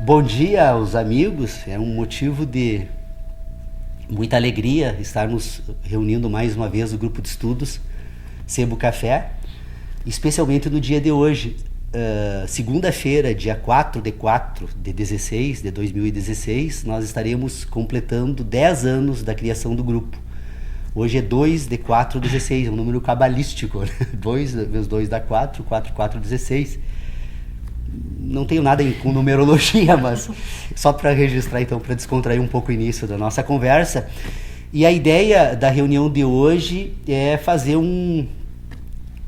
Bom dia aos amigos, é um motivo de muita alegria estarmos reunindo mais uma vez o grupo de estudos Sebo Café, especialmente no dia de hoje, segunda-feira, dia 4/4/16 de 2016, nós estaremos completando 10 anos da criação do grupo. Hoje é 2/4/16, é um número cabalístico, né? 2 vezes 2 dá 4, 4/4/16. Não tenho nada com numerologia, mas só para registrar, então, para descontrair um pouco o início da nossa conversa. E a ideia da reunião de hoje é fazer um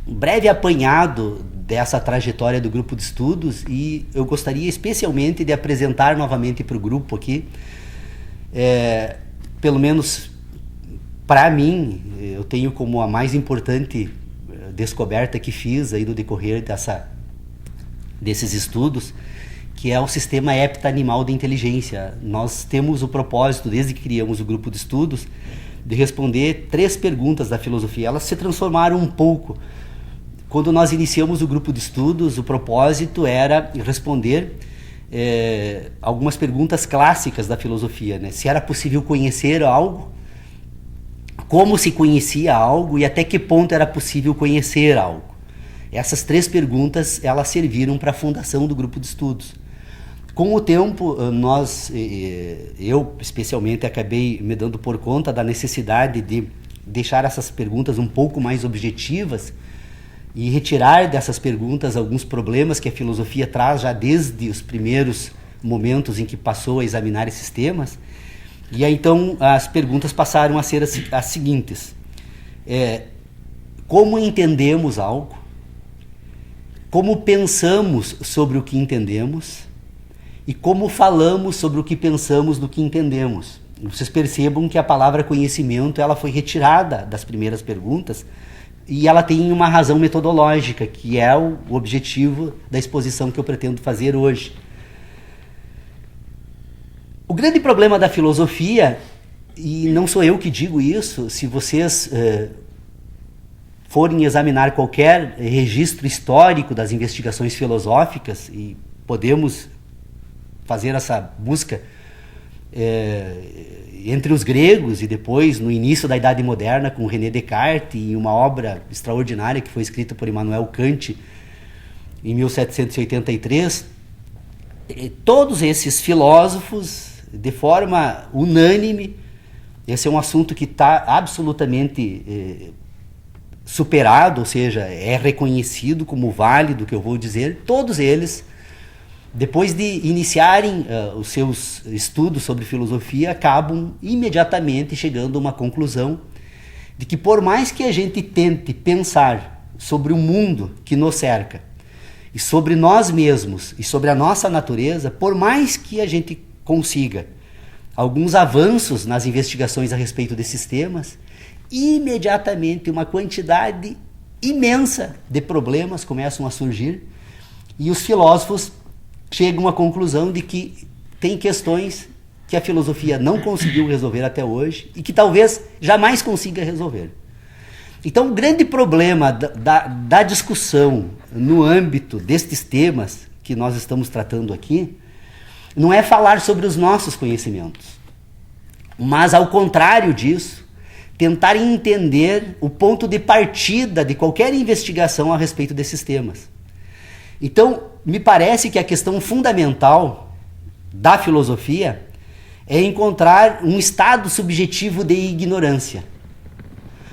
breve apanhado dessa trajetória do grupo de estudos, e eu gostaria especialmente de apresentar novamente para o grupo aqui, pelo menos para mim, eu tenho como a mais importante descoberta que fiz aí no decorrer desses estudos, que é o sistema hepta-animal de inteligência. Nós temos o propósito, desde que criamos o grupo de estudos, de responder 3 perguntas da filosofia. Elas se transformaram um pouco. Quando nós iniciamos o grupo de estudos, o propósito era responder algumas perguntas clássicas da filosofia, né? Se era possível conhecer algo, como se conhecia algo e até que ponto era possível conhecer algo. Essas 3 perguntas, elas serviram para a fundação do grupo de estudos. Com o tempo, eu especialmente acabei me dando por conta da necessidade de deixar essas perguntas um pouco mais objetivas e retirar dessas perguntas alguns problemas que a filosofia traz já desde os primeiros momentos em que passou a examinar esses temas. E aí, então, as perguntas passaram a ser as seguintes. Como entendemos algo? Como pensamos sobre o que entendemos e como falamos sobre o que pensamos do que entendemos. Vocês percebam que a palavra conhecimento ela foi retirada das primeiras perguntas e ela tem uma razão metodológica, que é o objetivo da exposição que eu pretendo fazer hoje. O grande problema da filosofia, e não sou eu que digo isso, se vocês forem examinar qualquer registro histórico das investigações filosóficas, e podemos fazer essa busca entre os gregos e depois no início da Idade Moderna com René Descartes, em uma obra extraordinária que foi escrita por Immanuel Kant em 1783, todos esses filósofos, de forma unânime, esse é um assunto que está absolutamente superado, ou seja, é reconhecido como válido, que eu vou dizer, todos eles, depois de iniciarem os seus estudos sobre filosofia, acabam imediatamente chegando a uma conclusão de que por mais que a gente tente pensar sobre o mundo que nos cerca, e sobre nós mesmos, e sobre a nossa natureza, por mais que a gente consiga alguns avanços nas investigações a respeito desses temas, imediatamente uma quantidade imensa de problemas começam a surgir e os filósofos chegam à conclusão de que tem questões que a filosofia não conseguiu resolver até hoje e que talvez jamais consiga resolver. Então, o grande problema da discussão no âmbito destes temas que nós estamos tratando aqui não é falar sobre os nossos conhecimentos, mas, ao contrário disso, tentar entender o ponto de partida de qualquer investigação a respeito desses temas. Então, me parece que a questão fundamental da filosofia é encontrar um estado subjetivo de ignorância.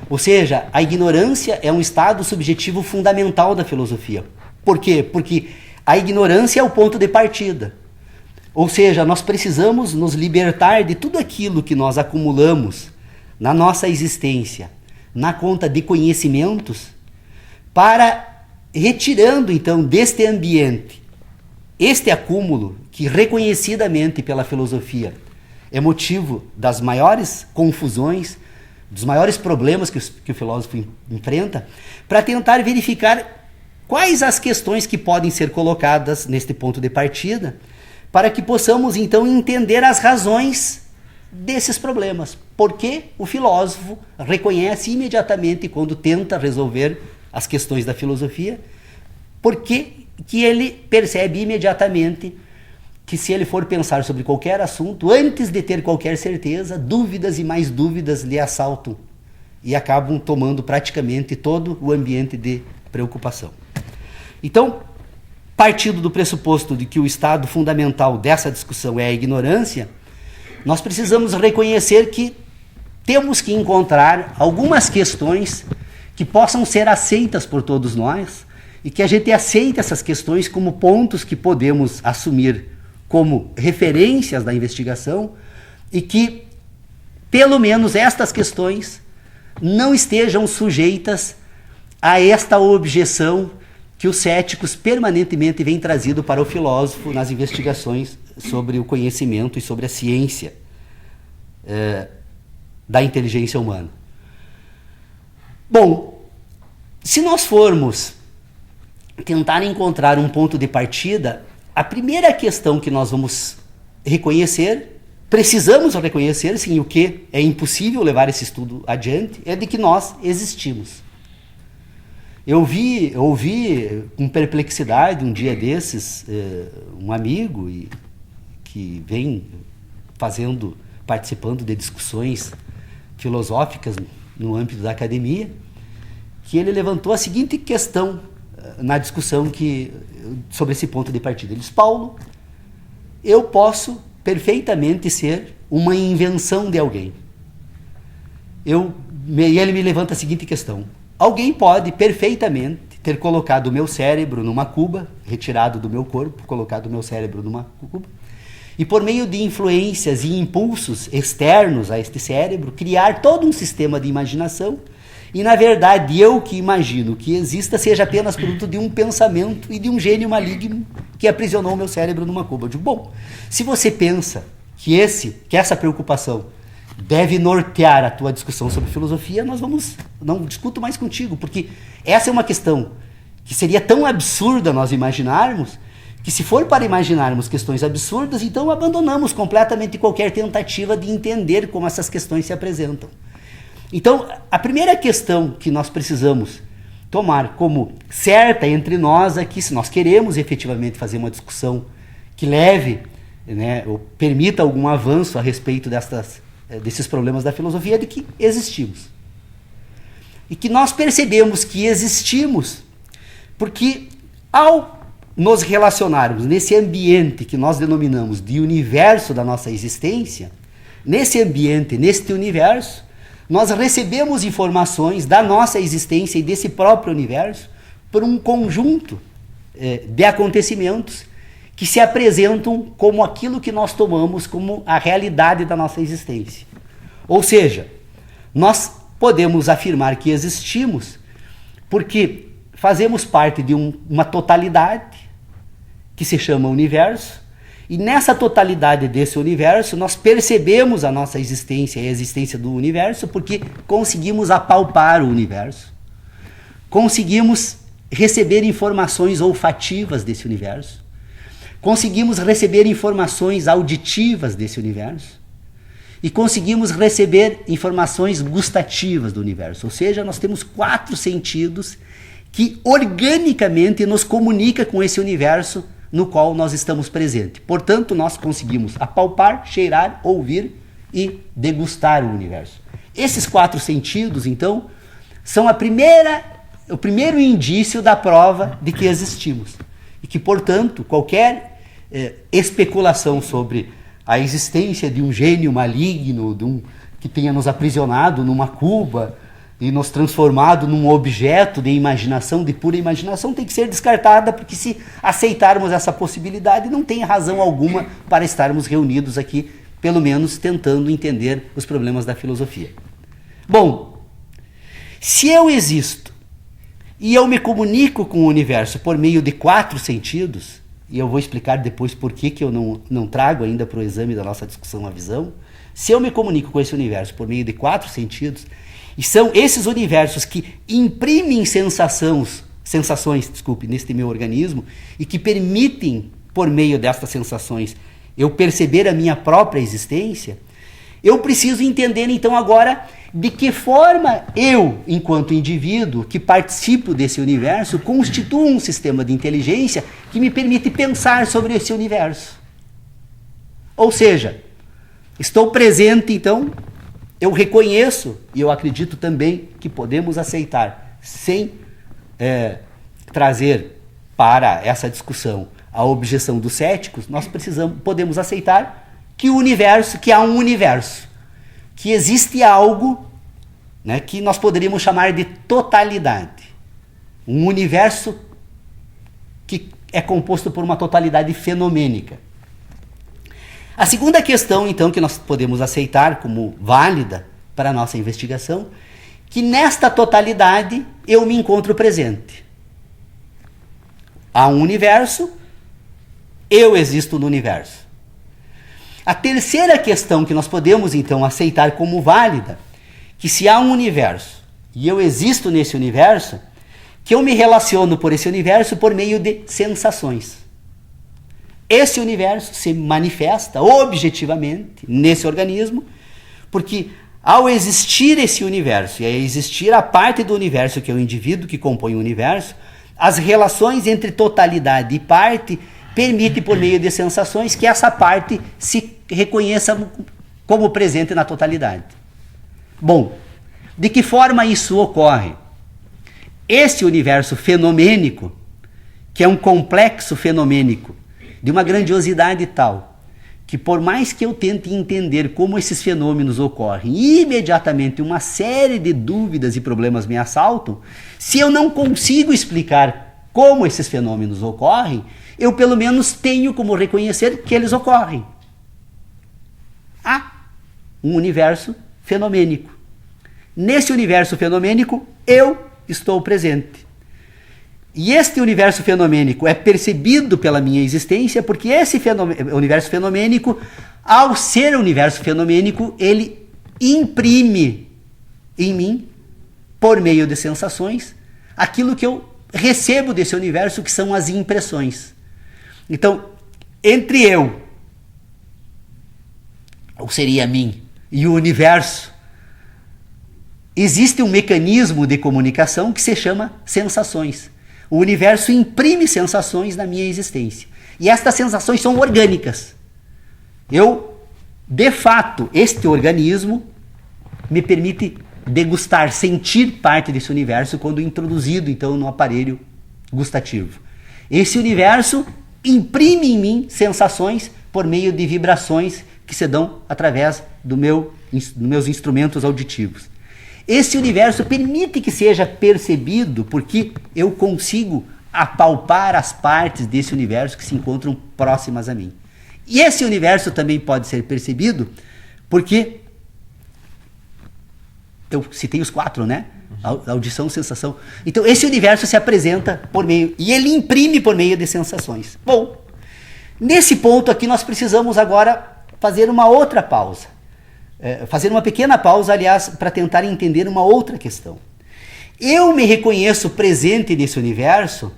Ou seja, a ignorância é um estado subjetivo fundamental da filosofia. Por quê? Porque a ignorância é o ponto de partida. Ou seja, nós precisamos nos libertar de tudo aquilo que nós acumulamos na nossa existência, na conta de conhecimentos, para retirando então deste ambiente este acúmulo que reconhecidamente pela filosofia é motivo das maiores confusões, dos maiores problemas que o filósofo enfrenta, para tentar verificar quais as questões que podem ser colocadas neste ponto de partida, para que possamos então entender as razões desses problemas. Porque o filósofo reconhece imediatamente, quando tenta resolver as questões da filosofia, porque que ele percebe imediatamente que se ele for pensar sobre qualquer assunto, antes de ter qualquer certeza, dúvidas e mais dúvidas lhe assaltam e acabam tomando praticamente todo o ambiente de preocupação. Então, partindo do pressuposto de que o estado fundamental dessa discussão é a ignorância, nós precisamos reconhecer que temos que encontrar algumas questões que possam ser aceitas por todos nós e que a gente aceite essas questões como pontos que podemos assumir como referências da investigação e que, pelo menos, estas questões não estejam sujeitas a esta objeção que os céticos permanentemente vêm trazido para o filósofo nas investigações sobre o conhecimento e sobre a ciência da inteligência humana. Bom, se nós formos tentar encontrar um ponto de partida, a primeira questão que nós vamos reconhecer, precisamos reconhecer, sim, o que é impossível levar esse estudo adiante, é de que nós existimos. Eu ouvi com perplexidade um dia desses um amigo que vem participando de discussões filosóficas no âmbito da academia, que ele levantou a seguinte questão na discussão sobre esse ponto de partida. Ele disse: Paulo, eu posso perfeitamente ser uma invenção de alguém. E ele me levanta a seguinte questão: alguém pode perfeitamente ter colocado o meu cérebro numa cuba, retirado do meu corpo, colocado o meu cérebro numa cuba, e por meio de influências e impulsos externos a este cérebro, criar todo um sistema de imaginação, e na verdade eu que imagino que exista seja apenas produto de um pensamento e de um gênio maligno que aprisionou o meu cérebro numa cuba. Eu digo, bom, se você pensa que essa preocupação deve nortear a tua discussão sobre filosofia, não discuto mais contigo, porque essa é uma questão que seria tão absurda nós imaginarmos, que se for para imaginarmos questões absurdas, então abandonamos completamente qualquer tentativa de entender como essas questões se apresentam. Então, a primeira questão que nós precisamos tomar como certa entre nós aqui, se nós queremos efetivamente fazer uma discussão que leve, ou permita algum avanço a respeito desses problemas da filosofia, é de que existimos. E que nós percebemos que existimos porque, ao nos relacionarmos nesse ambiente que nós denominamos de universo da nossa existência, nesse ambiente, neste universo, nós recebemos informações da nossa existência e desse próprio universo por um conjunto de acontecimentos que se apresentam como aquilo que nós tomamos como a realidade da nossa existência. Ou seja, nós podemos afirmar que existimos porque fazemos parte de uma totalidade que se chama universo, e nessa totalidade desse universo nós percebemos a nossa existência e a existência do universo porque conseguimos apalpar o universo, conseguimos receber informações olfativas desse universo, conseguimos receber informações auditivas desse universo e conseguimos receber informações gustativas do universo. Ou seja, nós temos 4 sentidos que organicamente nos comunicam com esse universo no qual nós estamos presentes. Portanto, nós conseguimos apalpar, cheirar, ouvir e degustar o universo. Esses 4 sentidos, então, são o primeiro indício da prova de que existimos. E que, portanto, qualquer especulação sobre a existência de um gênio maligno, que tenha nos aprisionado numa cuba e nos transformado num objeto de imaginação, de pura imaginação, tem que ser descartada, porque se aceitarmos essa possibilidade, não tem razão alguma para estarmos reunidos aqui, pelo menos tentando entender os problemas da filosofia. Bom, se eu existo e eu me comunico com o universo por meio de 4 sentidos, e eu vou explicar depois por que eu não trago ainda para o exame da nossa discussão a visão, se eu me comunico com esse universo por meio de 4 sentidos, e são esses universos que imprimem sensações, neste meu organismo, e que permitem, por meio destas sensações, eu perceber a minha própria existência, eu preciso entender então agora de que forma eu, enquanto indivíduo que participo desse universo, constituo um sistema de inteligência que me permite pensar sobre esse universo. Ou seja, estou presente, então, eu reconheço, e eu acredito também que podemos aceitar, sem trazer para essa discussão a objeção dos céticos, nós podemos aceitar que o universo, que há um universo, que existe algo, né, que nós poderíamos chamar de totalidade. Um universo que é composto por uma totalidade fenomênica. A segunda questão, então, que nós podemos aceitar como válida para a nossa investigação, que nesta totalidade eu me encontro presente. Há um universo, eu existo no universo. A terceira questão que nós podemos, então, aceitar como válida, que se há um universo e eu existo nesse universo, que eu me relaciono por esse universo por meio de sensações. Esse universo se manifesta objetivamente nesse organismo, porque ao existir esse universo, e a existir a parte do universo que é o indivíduo que compõe o universo, as relações entre totalidade e parte permitem, por meio de sensações, que essa parte se reconheça como presente na totalidade. Bom, de que forma isso ocorre? Esse universo fenomênico, que é um complexo fenomênico, de uma grandiosidade tal, que por mais que eu tente entender como esses fenômenos ocorrem, imediatamente uma série de dúvidas e problemas me assaltam, se eu não consigo explicar como esses fenômenos ocorrem, eu pelo menos tenho como reconhecer que eles ocorrem. Há um universo fenomênico. Nesse universo fenomênico, eu estou presente. E este universo fenomênico é percebido pela minha existência porque esse universo fenomênico, ao ser universo fenomênico, ele imprime em mim, por meio de sensações, aquilo que eu recebo desse universo, que são as impressões. Então, entre eu, ou seria mim, e o universo, existe um mecanismo de comunicação que se chama sensações. O universo imprime sensações na minha existência. E estas sensações são orgânicas. De fato, este organismo me permite degustar, sentir parte desse universo quando introduzido, então, no aparelho gustativo. Esse universo imprime em mim sensações por meio de vibrações que se dão através dos meus instrumentos auditivos. Esse universo permite que seja percebido porque eu consigo apalpar as partes desse universo que se encontram próximas a mim. E esse universo também pode ser percebido porque eu citei os 4, né? Audição, sensação. Então esse universo se apresenta por meio, e ele imprime por meio de sensações. Bom, nesse ponto aqui nós precisamos agora fazer uma outra pausa. Fazer uma pequena pausa, aliás, para tentar entender uma outra questão. Eu me reconheço presente nesse universo,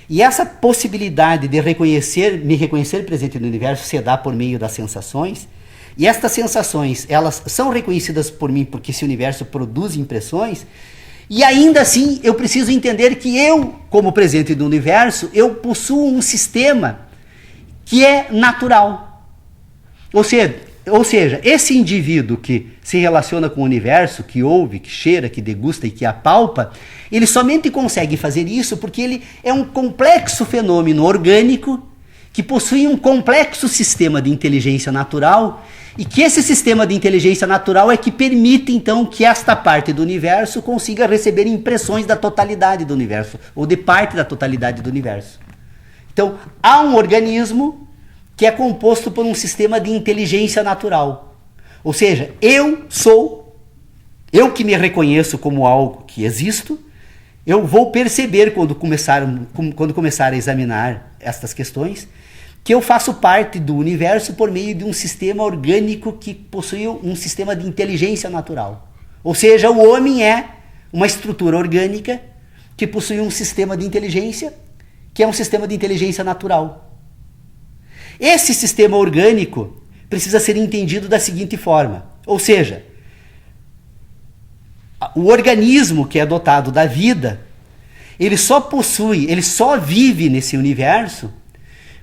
e essa possibilidade de me reconhecer presente no universo se dá por meio das sensações, e estas sensações, elas são reconhecidas por mim porque esse universo produz impressões, e ainda assim eu preciso entender que eu, como presente do universo, eu possuo um sistema que é natural. Ou seja, esse indivíduo que se relaciona com o universo, que ouve, que cheira, que degusta e que apalpa, ele somente consegue fazer isso porque ele é um complexo fenômeno orgânico que possui um complexo sistema de inteligência natural e que esse sistema de inteligência natural é que permite, então, que esta parte do universo consiga receber impressões da totalidade do universo ou de parte da totalidade do universo. Então, há um organismo que é composto por um sistema de inteligência natural. Ou seja, eu que me reconheço como algo que existo, eu vou perceber quando começar a examinar estas questões, que eu faço parte do universo por meio de um sistema orgânico que possui um sistema de inteligência natural. Ou seja, o homem é uma estrutura orgânica que possui um sistema de inteligência, que é um sistema de inteligência natural. Esse sistema orgânico precisa ser entendido da seguinte forma, ou seja, o organismo que é dotado da vida, ele só vive nesse universo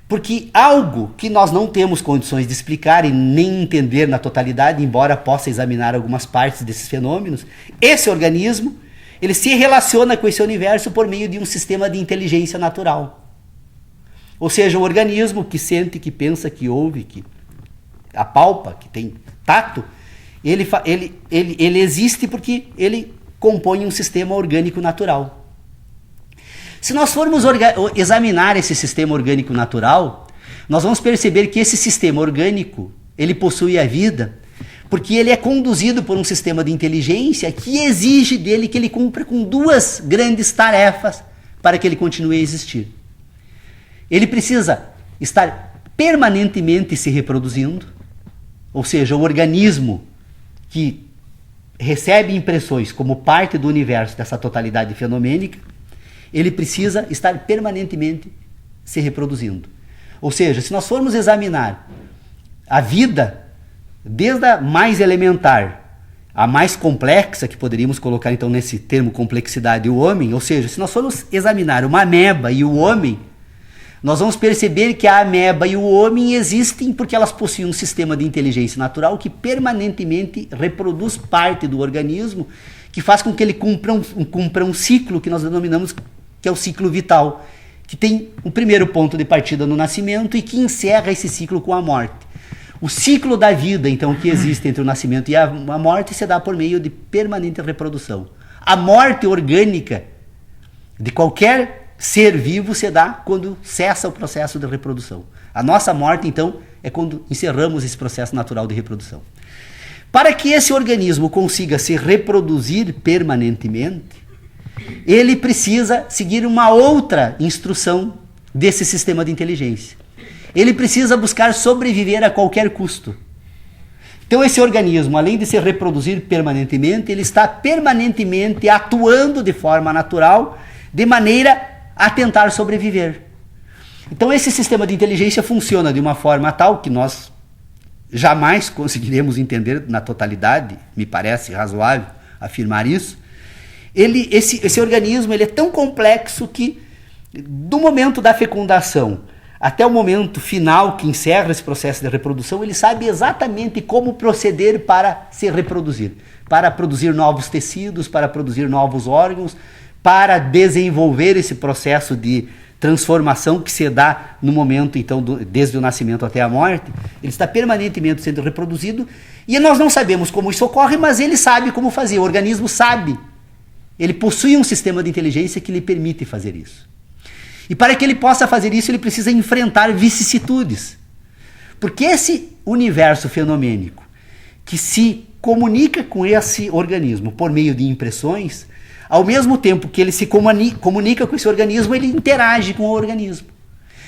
Porque algo que nós não temos condições de explicar e nem entender na totalidade, embora possa examinar algumas partes desses fenômenos, esse organismo, ele se relaciona com esse universo por meio de um sistema de inteligência natural. Ou seja, um organismo que sente, que pensa, que ouve, que apalpa, que tem tato, ele existe porque ele compõe um sistema orgânico natural. Se nós formos examinar esse sistema orgânico natural, nós vamos perceber que esse sistema orgânico, ele possui a vida, porque ele é conduzido por um sistema de inteligência que exige dele que ele cumpra com duas grandes tarefas para que ele continue a existir. Ele precisa estar permanentemente se reproduzindo, ou seja, o organismo que recebe impressões como parte do universo dessa totalidade fenomênica, ele precisa estar permanentemente se reproduzindo. Ou seja, se nós formos examinar a vida, desde a mais elementar, a mais complexa, que poderíamos colocar então nesse termo complexidade, o homem, ou seja, se nós formos examinar uma ameba e o homem, nós vamos perceber que a ameba e o homem existem porque elas possuem um sistema de inteligência natural que permanentemente reproduz parte do organismo, que faz com que ele cumpra um ciclo que nós denominamos que é o ciclo vital, que tem o primeiro ponto de partida no nascimento e que encerra esse ciclo com a morte. O ciclo da vida, então, que existe entre o nascimento e a morte se dá por meio de permanente reprodução. A morte orgânica de qualquer ser vivo se dá quando cessa o processo de reprodução. A nossa morte, então, é quando encerramos esse processo natural de reprodução. Para que esse organismo consiga se reproduzir permanentemente, ele precisa seguir uma outra instrução desse sistema de inteligência. Ele precisa buscar sobreviver a qualquer custo. Então esse organismo, além de se reproduzir permanentemente, ele está permanentemente atuando de forma natural, de maneira a tentar sobreviver. Então esse sistema de inteligência funciona de uma forma tal que nós jamais conseguiremos entender na totalidade, me parece razoável afirmar isso. Esse organismo ele é tão complexo que, do momento da fecundação até o momento final que encerra esse processo de reprodução, ele sabe exatamente como proceder para se reproduzir, para produzir novos tecidos, para produzir novos órgãos, para desenvolver esse processo de transformação que se dá no momento, então, desde o nascimento até a morte. Ele está permanentemente sendo reproduzido e nós não sabemos como isso ocorre, mas ele sabe como fazer, o organismo sabe. Ele possui um sistema de inteligência que lhe permite fazer isso. E para que ele possa fazer isso, ele precisa enfrentar vicissitudes. Porque esse universo fenomênico que se comunica com esse organismo por meio de impressões, ao mesmo tempo que ele se comunica com esse organismo, ele interage com o organismo.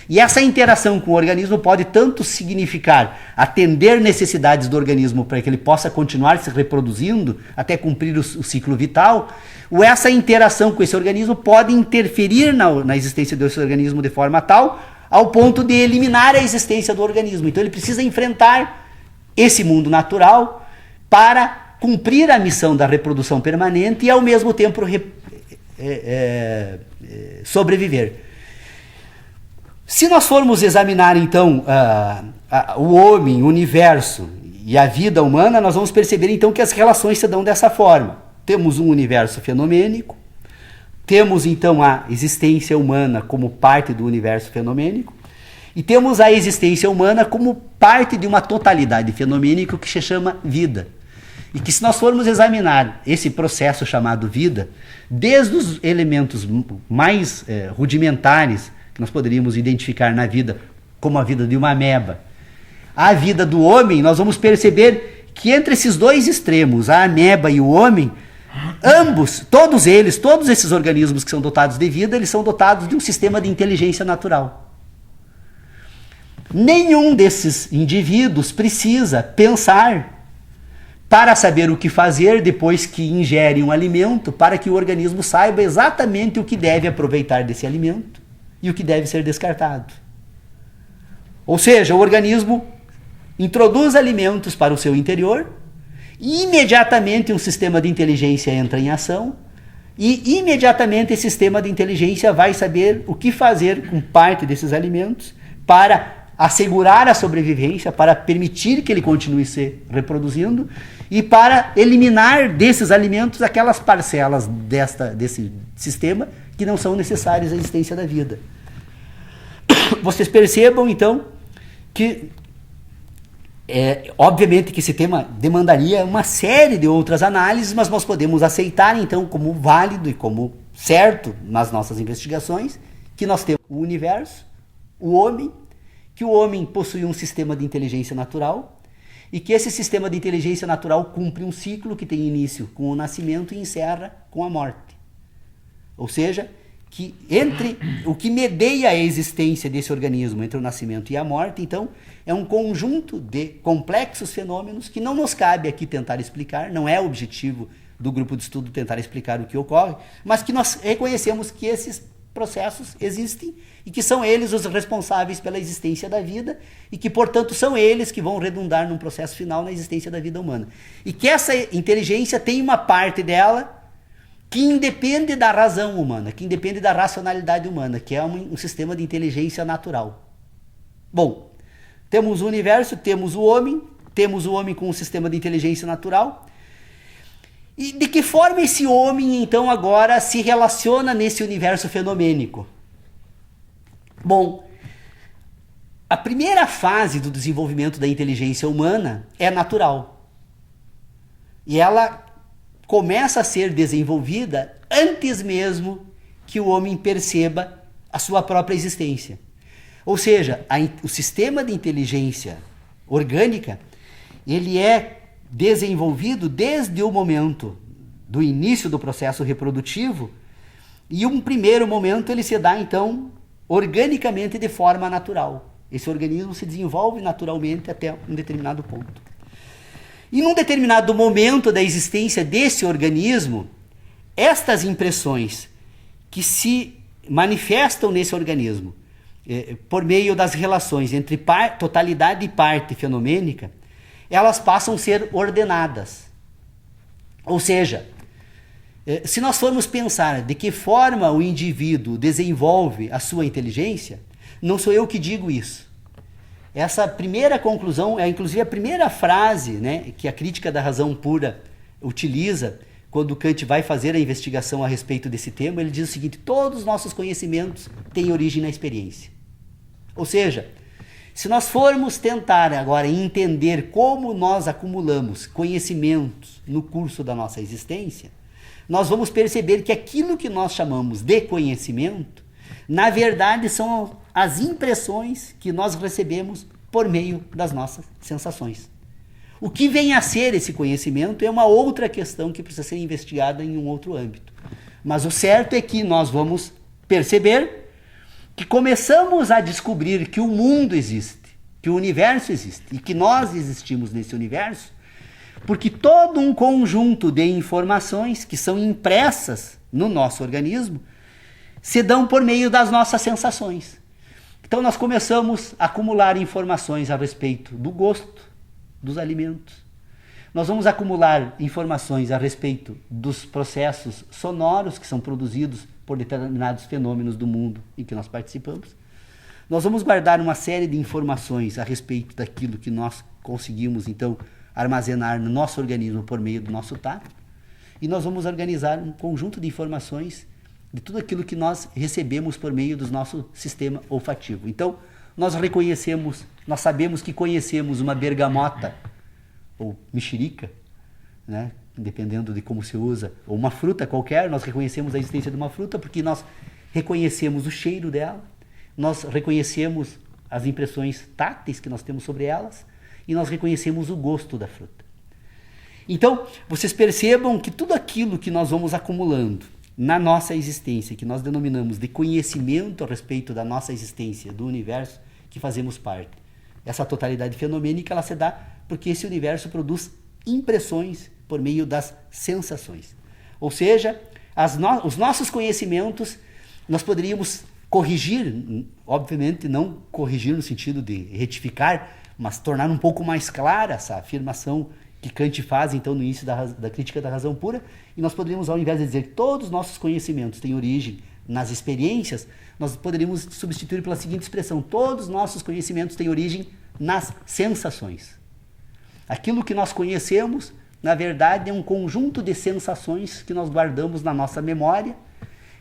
E essa interação com o organismo pode tanto significar atender necessidades do organismo para que ele possa continuar se reproduzindo até cumprir o ciclo vital, ou essa interação com esse organismo pode interferir na existência desse organismo de forma tal ao ponto de eliminar a existência do organismo. Então ele precisa enfrentar esse mundo natural para cumprir a missão da reprodução permanente e ao mesmo tempo sobreviver. Se nós formos examinar, então, o homem, o universo e a vida humana, nós vamos perceber, então, que as relações se dão dessa forma. Temos um universo fenomênico, temos, então, a existência humana como parte do universo fenomênico, e temos a existência humana como parte de uma totalidade fenomênica que se chama vida. E que se nós formos examinar esse processo chamado vida, desde os elementos mais rudimentares, que nós poderíamos identificar na vida como a vida de uma ameba, a vida do homem, nós vamos perceber que entre esses dois extremos, a ameba e o homem, ambos, todos esses organismos que são dotados de vida, eles são dotados de um sistema de inteligência natural. Nenhum desses indivíduos precisa pensar para saber o que fazer depois que ingere um alimento, para que o organismo saiba exatamente o que deve aproveitar desse alimento e o que deve ser descartado. Ou seja, o organismo introduz alimentos para o seu interior e imediatamente um sistema de inteligência entra em ação e imediatamente esse sistema de inteligência vai saber o que fazer com parte desses alimentos para assegurar a sobrevivência, para permitir que ele continue se reproduzindo e para eliminar desses alimentos aquelas parcelas desse sistema que não são necessárias à existência da vida. Vocês percebam, então, que obviamente que esse tema demandaria uma série de outras análises, mas nós podemos aceitar, então, como válido e como certo nas nossas investigações, que nós temos o universo, o homem, que o homem possui um sistema de inteligência natural e que esse sistema de inteligência natural cumpre um ciclo que tem início com o nascimento e encerra com a morte. Ou seja, que entre o que medeia a existência desse organismo entre o nascimento e a morte, então, é um conjunto de complexos fenômenos que não nos cabe aqui tentar explicar, não é o objetivo do grupo de estudo tentar explicar o que ocorre, mas que nós reconhecemos que esses processos existem e que são eles os responsáveis pela existência da vida e que, portanto, são eles que vão redundar num processo final na existência da vida humana. E que essa inteligência tem uma parte dela que independe da razão humana, que independe da racionalidade humana, que é um sistema de inteligência natural. Bom, temos o universo, temos o homem com um sistema de inteligência natural. E de que forma esse homem, então, agora se relaciona nesse universo fenomênico? Bom, a primeira fase do desenvolvimento da inteligência humana é natural. E ela começa a ser desenvolvida antes mesmo que o homem perceba a sua própria existência. Ou seja, o sistema de inteligência orgânica, ele é desenvolvido desde o momento do início do processo reprodutivo e um primeiro momento ele se dá, então, organicamente de forma natural. Esse organismo se desenvolve naturalmente até um determinado ponto. E num determinado momento da existência desse organismo, estas impressões que se manifestam nesse organismo por meio das relações entre totalidade e parte fenomênica, elas passam a ser ordenadas. Ou seja, se nós formos pensar de que forma o indivíduo desenvolve a sua inteligência, não sou eu que digo isso. Essa primeira conclusão é inclusive a primeira frase, né, que a crítica da razão pura utiliza quando Kant vai fazer a investigação a respeito desse tema. Ele diz o seguinte: todos os nossos conhecimentos têm origem na experiência. Ou seja, se nós formos tentar agora entender como nós acumulamos conhecimentos no curso da nossa existência, nós vamos perceber que aquilo que nós chamamos de conhecimento, na verdade, são as impressões que nós recebemos por meio das nossas sensações. O que vem a ser esse conhecimento é uma outra questão que precisa ser investigada em um outro âmbito. Mas o certo é que nós vamos perceber que começamos a descobrir que o mundo existe, que o universo existe e que nós existimos nesse universo, porque todo um conjunto de informações que são impressas no nosso organismo se dão por meio das nossas sensações. Então nós começamos a acumular informações a respeito do gosto dos alimentos. Nós vamos acumular informações a respeito dos processos sonoros que são produzidos por determinados fenômenos do mundo em que nós participamos. Nós vamos guardar uma série de informações a respeito daquilo que nós conseguimos, então, armazenar no nosso organismo por meio do nosso tato. E nós vamos organizar um conjunto de informações de tudo aquilo que nós recebemos por meio do nosso sistema olfativo. Então, nós sabemos que conhecemos uma bergamota, ou mexerica, né? Dependendo de como se usa, ou uma fruta qualquer, nós reconhecemos a existência de uma fruta porque nós reconhecemos o cheiro dela, nós reconhecemos as impressões táteis que nós temos sobre elas e nós reconhecemos o gosto da fruta. Então, vocês percebam que tudo aquilo que nós vamos acumulando na nossa existência, que nós denominamos de conhecimento a respeito da nossa existência, do universo que fazemos parte, essa totalidade fenomênica, ela se dá porque esse universo produz impressões por meio das sensações. Ou seja, os nossos conhecimentos nós poderíamos corrigir, obviamente não corrigir no sentido de retificar, mas tornar um pouco mais clara essa afirmação que Kant faz, então, no início da crítica da razão pura, e nós poderíamos, ao invés de dizer que todos os nossos conhecimentos têm origem nas experiências, nós poderíamos substituir pela seguinte expressão: todos os nossos conhecimentos têm origem nas sensações. Aquilo que nós conhecemos, na verdade, é um conjunto de sensações que nós guardamos na nossa memória.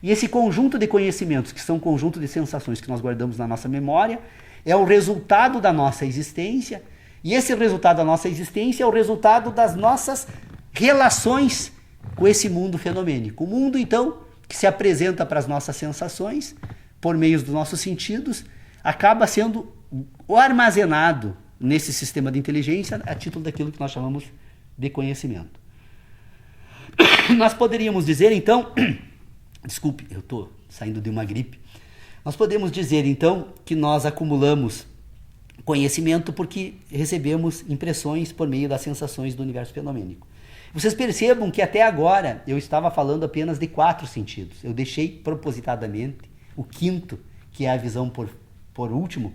E esse conjunto de conhecimentos, que são um conjunto de sensações que nós guardamos na nossa memória, é o resultado da nossa existência. E esse resultado da nossa existência é o resultado das nossas relações com esse mundo fenomênico. O mundo, então, que se apresenta para as nossas sensações, por meio dos nossos sentidos, acaba sendo armazenado nesse sistema de inteligência a título daquilo que nós chamamos de conhecimento. Nós poderíamos dizer, então... Desculpe, eu estou saindo de uma gripe. Nós podemos dizer, então, que nós acumulamos conhecimento porque recebemos impressões por meio das sensações do universo fenomênico. Vocês percebam que até agora eu estava falando apenas de 4 sentidos. Eu deixei propositadamente o quinto, que é a visão por último,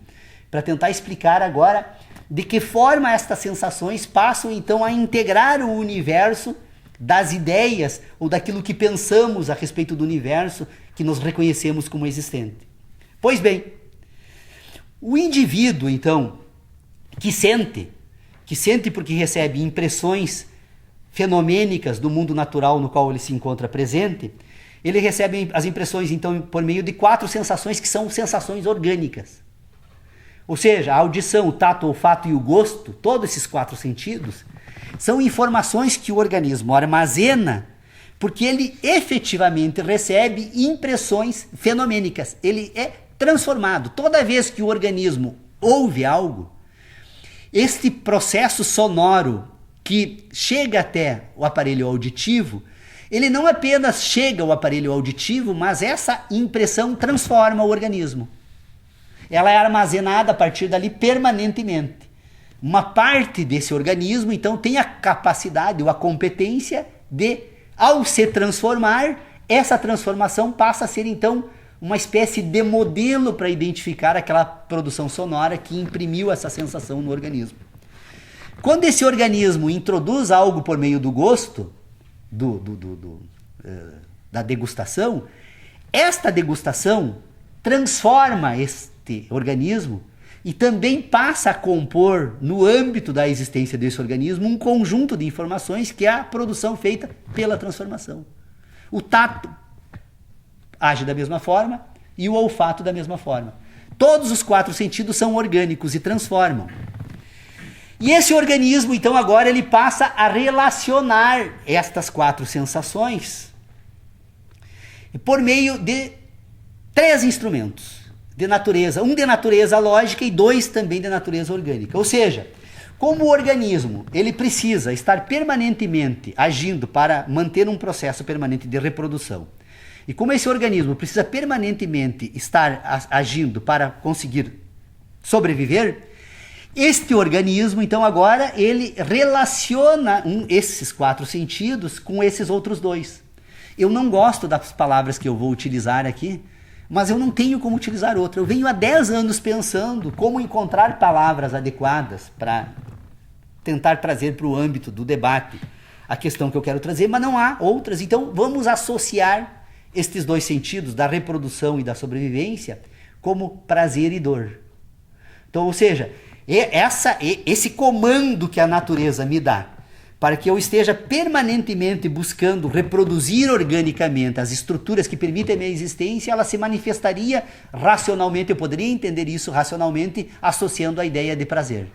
para tentar explicar agora de que forma estas sensações passam então a integrar o universo das ideias ou daquilo que pensamos a respeito do universo que nós reconhecemos como existente. Pois bem, o indivíduo, então, que sente porque recebe impressões fenomênicas do mundo natural no qual ele se encontra presente, ele recebe as impressões, então, por meio de 4 sensações que são sensações orgânicas. Ou seja, a audição, o tato, o olfato e o gosto, todos esses 4 sentidos, são informações que o organismo armazena porque ele efetivamente recebe impressões fenomênicas. Ele é transformado. Toda vez que o organismo ouve algo, este processo sonoro que chega até o aparelho auditivo, ele não apenas chega ao aparelho auditivo, mas essa impressão transforma o organismo. Ela é armazenada a partir dali permanentemente. Uma parte desse organismo, então, tem a capacidade ou a competência de, ao se transformar, essa transformação passa a ser, então, uma espécie de modelo para identificar aquela produção sonora que imprimiu essa sensação no organismo. Quando esse organismo introduz algo por meio do gosto, da degustação, esta degustação transforma este organismo e também passa a compor, no âmbito da existência desse organismo, um conjunto de informações que é a produção feita pela transformação. O tato age da mesma forma e o olfato da mesma forma. Todos os 4 sentidos são orgânicos e transformam. E esse organismo, então, agora ele passa a relacionar estas 4 sensações por meio de 3 instrumentos de natureza, um de natureza lógica e 2 também de natureza orgânica. Ou seja, como o organismo ele precisa estar permanentemente agindo para manter um processo permanente de reprodução, e como esse organismo precisa permanentemente estar agindo para conseguir sobreviver, este organismo, então, agora, ele relaciona esses 4 sentidos com esses outros 2. Eu não gosto das palavras que eu vou utilizar aqui, mas eu não tenho como utilizar outra. Eu venho há 10 anos pensando como encontrar palavras adequadas para tentar trazer para o âmbito do debate a questão que eu quero trazer, mas não há outras. Então, vamos associar estes 2 sentidos, da reprodução e da sobrevivência, como prazer e dor. Então, ou seja, esse comando que a natureza me dá para que eu esteja permanentemente buscando reproduzir organicamente as estruturas que permitem a minha existência, ela se manifestaria racionalmente, eu poderia entender isso racionalmente, associando a ideia de prazer.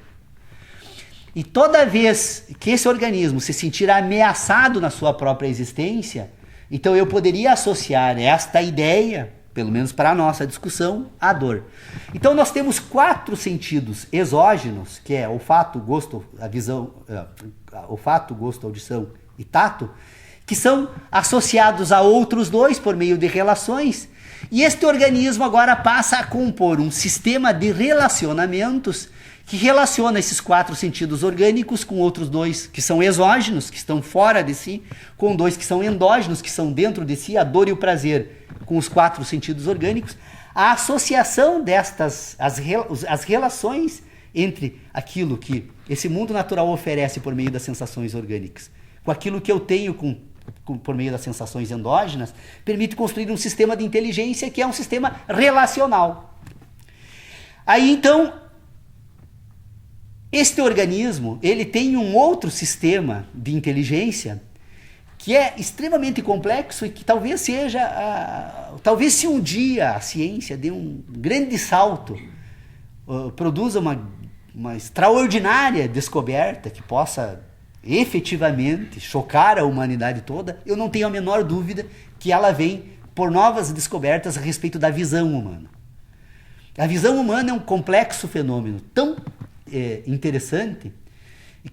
E toda vez que esse organismo se sentir ameaçado na sua própria existência, então eu poderia associar esta ideia, pelo menos para a nossa discussão, à dor. Então nós temos 4 sentidos exógenos, que é olfato, gosto, a visão, olfato, gosto, audição e tato, que são associados a outros 2 por meio de relações, e este organismo agora passa a compor um sistema de relacionamentos que relaciona esses 4 sentidos orgânicos com outros 2 que são exógenos, que estão fora de si, com 2 que são endógenos, que são dentro de si, a dor e o prazer, com os 4 sentidos orgânicos. A associação destas, as relações entre aquilo que esse mundo natural oferece por meio das sensações orgânicas, com aquilo que eu tenho com por meio das sensações endógenas, permite construir um sistema de inteligência que é um sistema relacional. Aí então, este organismo, ele tem um outro sistema de inteligência que é extremamente complexo e que talvez seja, talvez se um dia a ciência dê um grande salto, produza uma extraordinária descoberta que possa efetivamente chocar a humanidade toda, eu não tenho a menor dúvida que ela vem por novas descobertas a respeito da visão humana. A visão humana é um complexo fenômeno tão interessante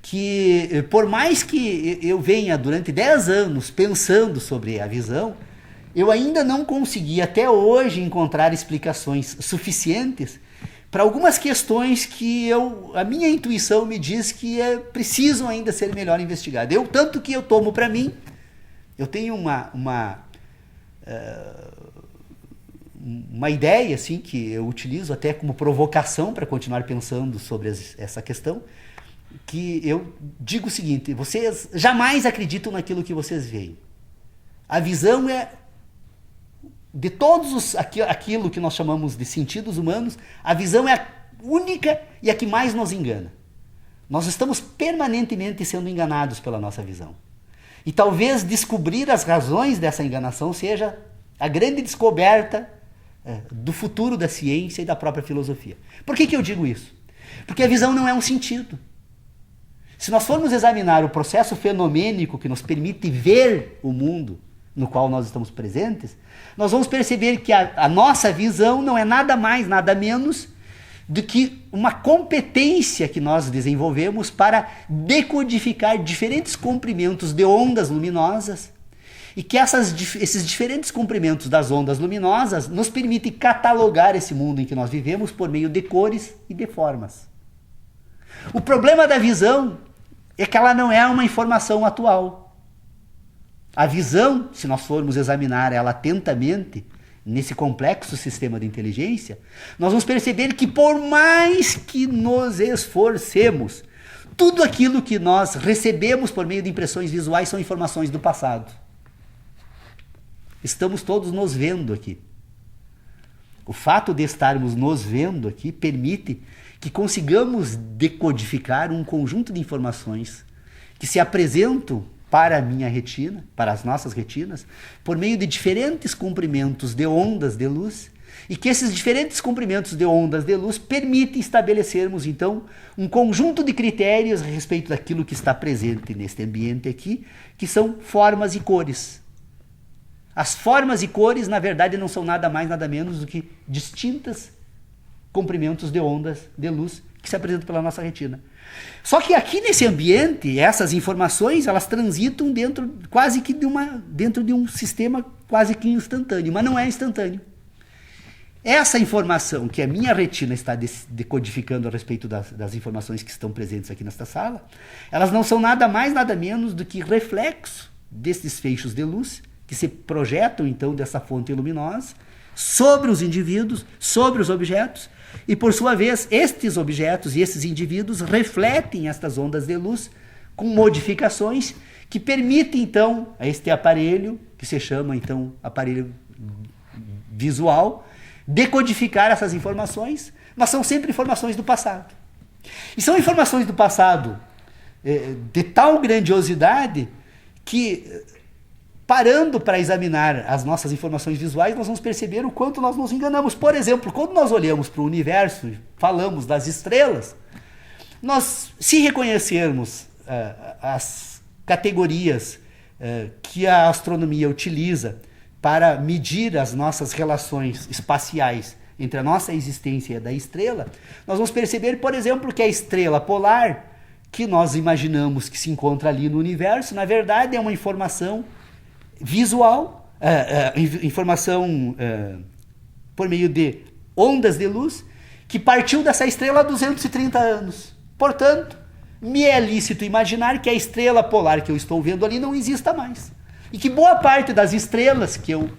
que, por mais que eu venha durante 10 anos pensando sobre a visão, eu ainda não consegui até hoje encontrar explicações suficientes para algumas questões que a minha intuição me diz que precisam ainda ser melhor investigadas. Tanto que eu tomo para mim, eu tenho uma ideia assim, que eu utilizo até como provocação para continuar pensando sobre essa questão, que eu digo o seguinte: vocês jamais acreditam naquilo que vocês veem. A visão é, de todos aquilo que nós chamamos de sentidos humanos, a visão é a única e a que mais nos engana. Nós estamos permanentemente sendo enganados pela nossa visão. E talvez descobrir as razões dessa enganação seja a grande descoberta do futuro da ciência e da própria filosofia. Por que eu digo isso? Porque a visão não é um sentido. Se nós formos examinar o processo fenomênico que nos permite ver o mundo no qual nós estamos presentes, nós vamos perceber que a nossa visão não é nada mais, nada menos do que uma competência que nós desenvolvemos para decodificar diferentes comprimentos de ondas luminosas, e que esses diferentes comprimentos das ondas luminosas nos permitem catalogar esse mundo em que nós vivemos por meio de cores e de formas. O problema da visão é que ela não é uma informação atual. A visão, se nós formos examinar ela atentamente, nesse complexo sistema de inteligência, nós vamos perceber que por mais que nos esforcemos, tudo aquilo que nós recebemos por meio de impressões visuais são informações do passado. Estamos todos nos vendo aqui. O fato de estarmos nos vendo aqui permite que consigamos decodificar um conjunto de informações que se apresentam para a minha retina, para as nossas retinas, por meio de diferentes comprimentos de ondas de luz, e que esses diferentes comprimentos de ondas de luz permitem estabelecermos, então, um conjunto de critérios a respeito daquilo que está presente neste ambiente aqui, que são formas e cores. As formas e cores, na verdade, não são nada mais, nada menos do que distintas comprimentos de ondas de luz que se apresentam pela nossa retina. Só que aqui nesse ambiente, essas informações, elas transitam dentro de um sistema quase que instantâneo, mas não é instantâneo. Essa informação que a minha retina está decodificando a respeito das informações que estão presentes aqui nesta sala, elas não são nada mais, nada menos do que reflexo desses feixes de luz que se projetam, então, dessa fonte luminosa sobre os indivíduos, sobre os objetos, e, por sua vez, estes objetos e esses indivíduos refletem estas ondas de luz com modificações que permitem, então, a este aparelho, que se chama, então, aparelho visual, decodificar essas informações, mas são sempre informações do passado. E são informações do passado de tal grandiosidade que, parando para examinar as nossas informações visuais, nós vamos perceber o quanto nós nos enganamos. Por exemplo, quando nós olhamos para o universo, falamos das estrelas, nós, se reconhecermos as categorias que a astronomia utiliza para medir as nossas relações espaciais entre a nossa existência e a da estrela, nós vamos perceber, por exemplo, que a estrela polar, que nós imaginamos que se encontra ali no universo, na verdade é uma informação visual, informação por meio de ondas de luz, que partiu dessa estrela há 230 anos. Portanto, me é lícito imaginar que a estrela polar que eu estou vendo ali não exista mais. E que boa parte das estrelas que eu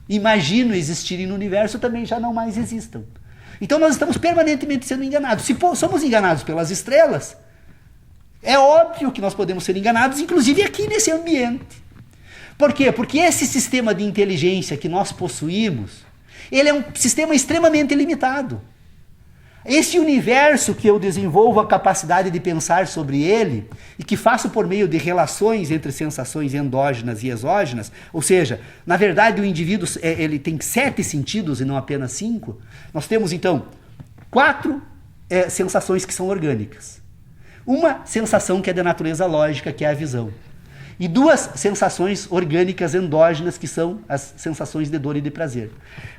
imagino existirem no universo também já não mais existam. Então nós estamos permanentemente sendo enganados. Se somos enganados pelas estrelas, é óbvio que nós podemos ser enganados, inclusive aqui nesse ambiente. Por quê? Porque esse sistema de inteligência que nós possuímos, ele é um sistema extremamente limitado. Esse universo que eu desenvolvo a capacidade de pensar sobre ele e que faço por meio de relações entre sensações endógenas e exógenas, ou seja, na verdade o indivíduo ele tem 7 sentidos e não apenas 5, nós temos então 4 sensações que são orgânicas. Uma sensação que é de natureza lógica, que é a visão. E 2 sensações orgânicas endógenas, que são as sensações de dor e de prazer.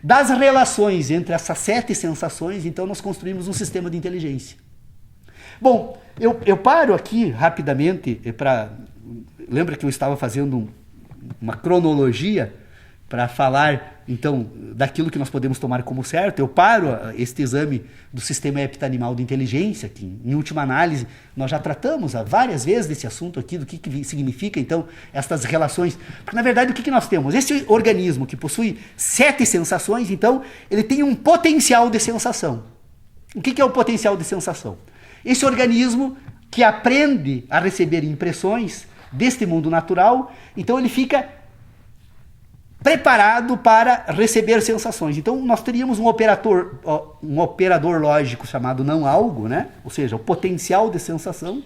Das relações entre essas 7 sensações, então nós construímos um sistema de inteligência. Bom, eu paro aqui rapidamente para... Lembra que eu estava fazendo uma cronologia para falar, então, daquilo que nós podemos tomar como certo. Eu paro este exame do sistema heptanimal de inteligência, que, em última análise, nós já tratamos várias vezes desse assunto aqui, do que significa, então, estas relações. Porque, na verdade, o que nós temos? Esse organismo que possui 7 sensações, então, ele tem um potencial de sensação. O que é o potencial de sensação? Esse organismo que aprende a receber impressões deste mundo natural, então ele fica preparado para receber sensações. Então, nós teríamos um operador lógico chamado não algo, né? Ou seja, o potencial de sensação,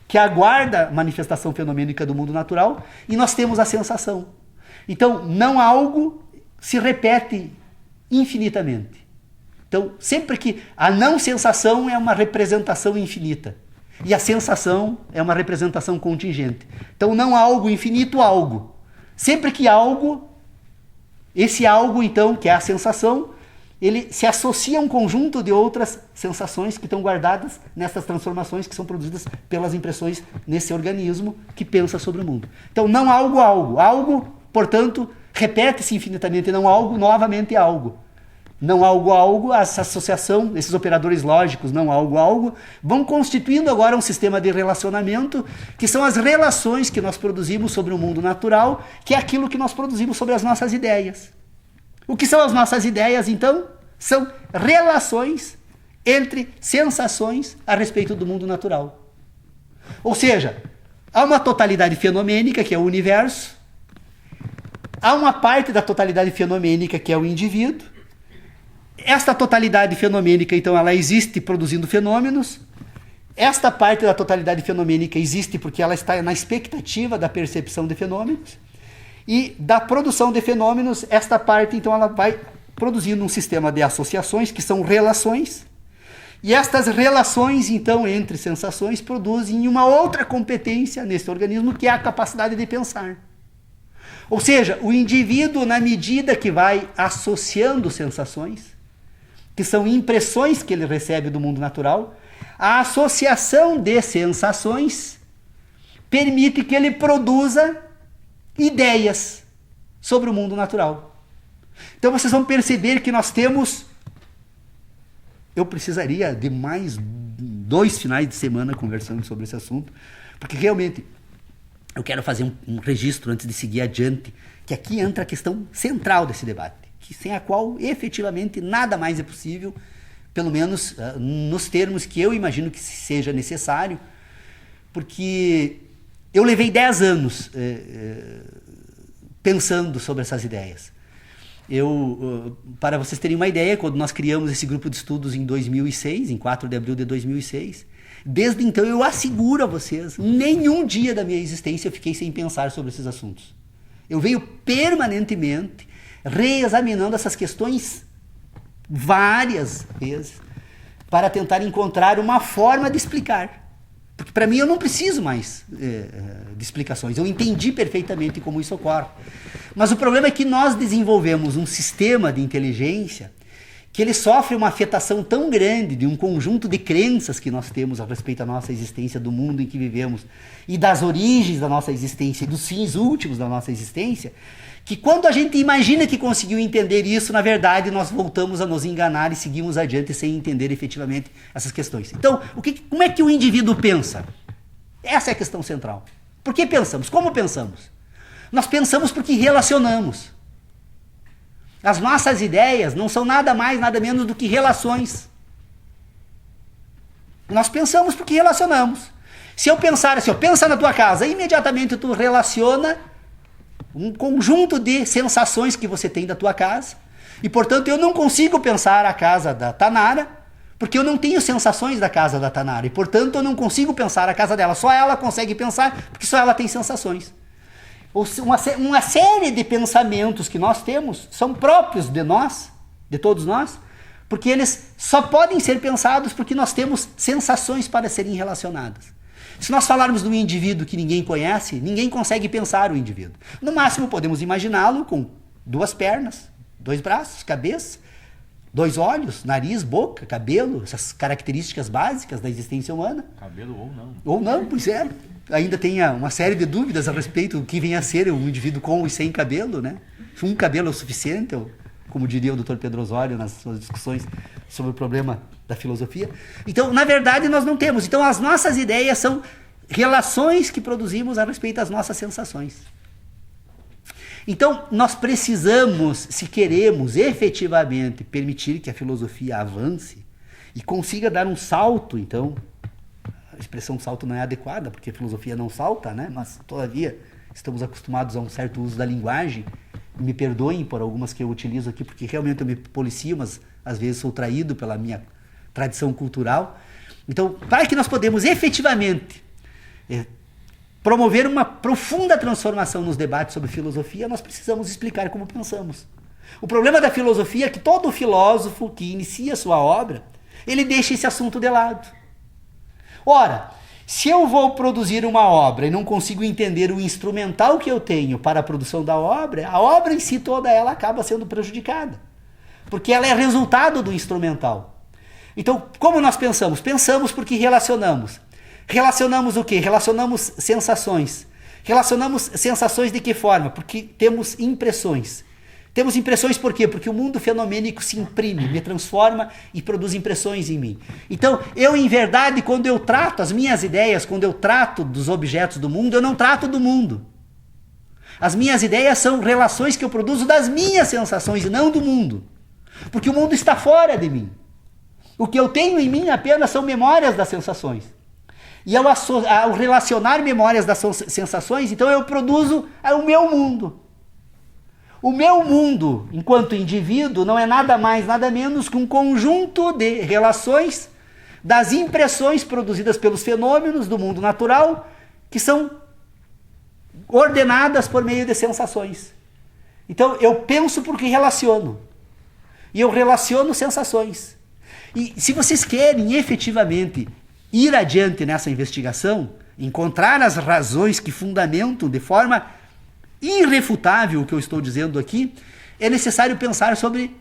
que aguarda a manifestação fenomênica do mundo natural, e nós temos a sensação. Então, não algo se repete infinitamente. Então, sempre que a não sensação é uma representação infinita, e a sensação é uma representação contingente. Então, não algo infinito, algo. Sempre que algo... Esse algo, então, que é a sensação, ele se associa a um conjunto de outras sensações que estão guardadas nessas transformações que são produzidas pelas impressões nesse organismo que pensa sobre o mundo. Então, não algo, algo. Algo, portanto, repete-se infinitamente. Não algo, novamente algo. Não algo, algo, essa associação, esses operadores lógicos, não algo, algo, vão constituindo agora um sistema de relacionamento, que são as relações que nós produzimos sobre o mundo natural, que é aquilo que nós produzimos sobre as nossas ideias. O que são as nossas ideias, então? São relações entre sensações a respeito do mundo natural. Ou seja, há uma totalidade fenomênica, que é o universo, há uma parte da totalidade fenomênica, que é o indivíduo. Esta totalidade fenomênica, então, ela existe produzindo fenômenos. Esta parte da totalidade fenomênica existe porque ela está na expectativa da percepção de fenômenos. E da produção de fenômenos, esta parte, então, ela vai produzindo um sistema de associações, que são relações. E estas relações, então, entre sensações, produzem uma outra competência nesse organismo, que é a capacidade de pensar. Ou seja, o indivíduo, na medida que vai associando sensações, que são impressões que ele recebe do mundo natural, a associação de sensações permite que ele produza ideias sobre o mundo natural. Então vocês vão perceber que nós temos... Eu precisaria de mais 2 finais de semana conversando sobre esse assunto, porque realmente eu quero fazer um registro antes de seguir adiante, que aqui entra a questão central desse debate, sem a qual efetivamente nada mais é possível, pelo menos nos termos que eu imagino que seja necessário, porque eu levei 10 anos pensando sobre essas ideias. Para vocês terem uma ideia, quando nós criamos esse grupo de estudos em 2006, em 4 de abril de 2006, desde então eu asseguro a vocês, nenhum dia da minha existência eu fiquei sem pensar sobre esses assuntos. Eu venho permanentemente reexaminando essas questões várias vezes para tentar encontrar uma forma de explicar. Porque para mim eu não preciso mais de explicações. Eu entendi perfeitamente como isso ocorre. Mas o problema é que nós desenvolvemos um sistema de inteligência que ele sofre uma afetação tão grande de um conjunto de crenças que nós temos a respeito da nossa existência, do mundo em que vivemos e das origens da nossa existência e dos fins últimos da nossa existência, que quando a gente imagina que conseguiu entender isso, na verdade nós voltamos a nos enganar e seguimos adiante sem entender efetivamente essas questões. Então, como é que o indivíduo pensa? Essa é a questão central. Por que pensamos? Como pensamos? Nós pensamos porque relacionamos. As nossas ideias não são nada mais, nada menos do que relações. Nós pensamos porque relacionamos. Se eu pensar assim, pensa na tua casa, imediatamente tu relaciona um conjunto de sensações que você tem da tua casa. E, portanto, eu não consigo pensar a casa da Tanara, porque eu não tenho sensações da casa da Tanara. E, portanto, eu não consigo pensar a casa dela. Só ela consegue pensar, porque só ela tem sensações. Uma série de pensamentos que nós temos são próprios de nós, de todos nós, porque eles só podem ser pensados porque nós temos sensações para serem relacionadas. Se nós falarmos de um indivíduo que ninguém conhece, ninguém consegue pensar o indivíduo. No máximo, podemos imaginá-lo com 2 pernas, 2 braços, cabeça, 2 olhos, nariz, boca, cabelo, essas características básicas da existência humana. Cabelo ou não. Ou não, pois é. Ainda tem uma série de dúvidas a respeito do que vem a ser um indivíduo com e sem cabelo, né? Se um cabelo é o suficiente, como diria o Dr. Pedro Osório nas suas discussões sobre o problema da filosofia. Então, na verdade, nós não temos. Então, as nossas ideias são relações que produzimos a respeito das nossas sensações. Então, nós precisamos, se queremos efetivamente permitir que a filosofia avance e consiga dar um salto, então, a expressão salto não é adequada, porque a filosofia não salta, né? Mas, todavia, estamos acostumados a um certo uso da linguagem. Me perdoem por algumas que eu utilizo aqui, porque realmente eu me policio, mas às vezes sou traído pela minha tradição cultural. Então, para que nós podemos efetivamente promover uma profunda transformação nos debates sobre filosofia, nós precisamos explicar como pensamos. O problema da filosofia é que todo filósofo que inicia sua obra, ele deixa esse assunto de lado. Ora, se eu vou produzir uma obra e não consigo entender o instrumental que eu tenho para a produção da obra, a obra em si toda ela acaba sendo prejudicada, porque ela é resultado do instrumental. Então, como nós pensamos? Pensamos porque relacionamos. Relacionamos o quê? Relacionamos sensações. Relacionamos sensações de que forma? Porque temos impressões. Temos impressões por quê? Porque o mundo fenomênico se imprime, me transforma e produz impressões em mim. Então, eu, em verdade, quando eu trato as minhas ideias, quando eu trato dos objetos do mundo, eu não trato do mundo. As minhas ideias são relações que eu produzo das minhas sensações e não do mundo. Porque o mundo está fora de mim. O que eu tenho em mim apenas são memórias das sensações. E ao relacionar memórias das sensações, então eu produzo o meu mundo. O meu mundo, enquanto indivíduo, não é nada mais, nada menos que um conjunto de relações das impressões produzidas pelos fenômenos do mundo natural, que são ordenadas por meio de sensações. Então, eu penso porque relaciono. E eu relaciono sensações. E se vocês querem efetivamente ir adiante nessa investigação, encontrar as razões que fundamentam de forma irrefutável o que eu estou dizendo aqui, é necessário pensar sobre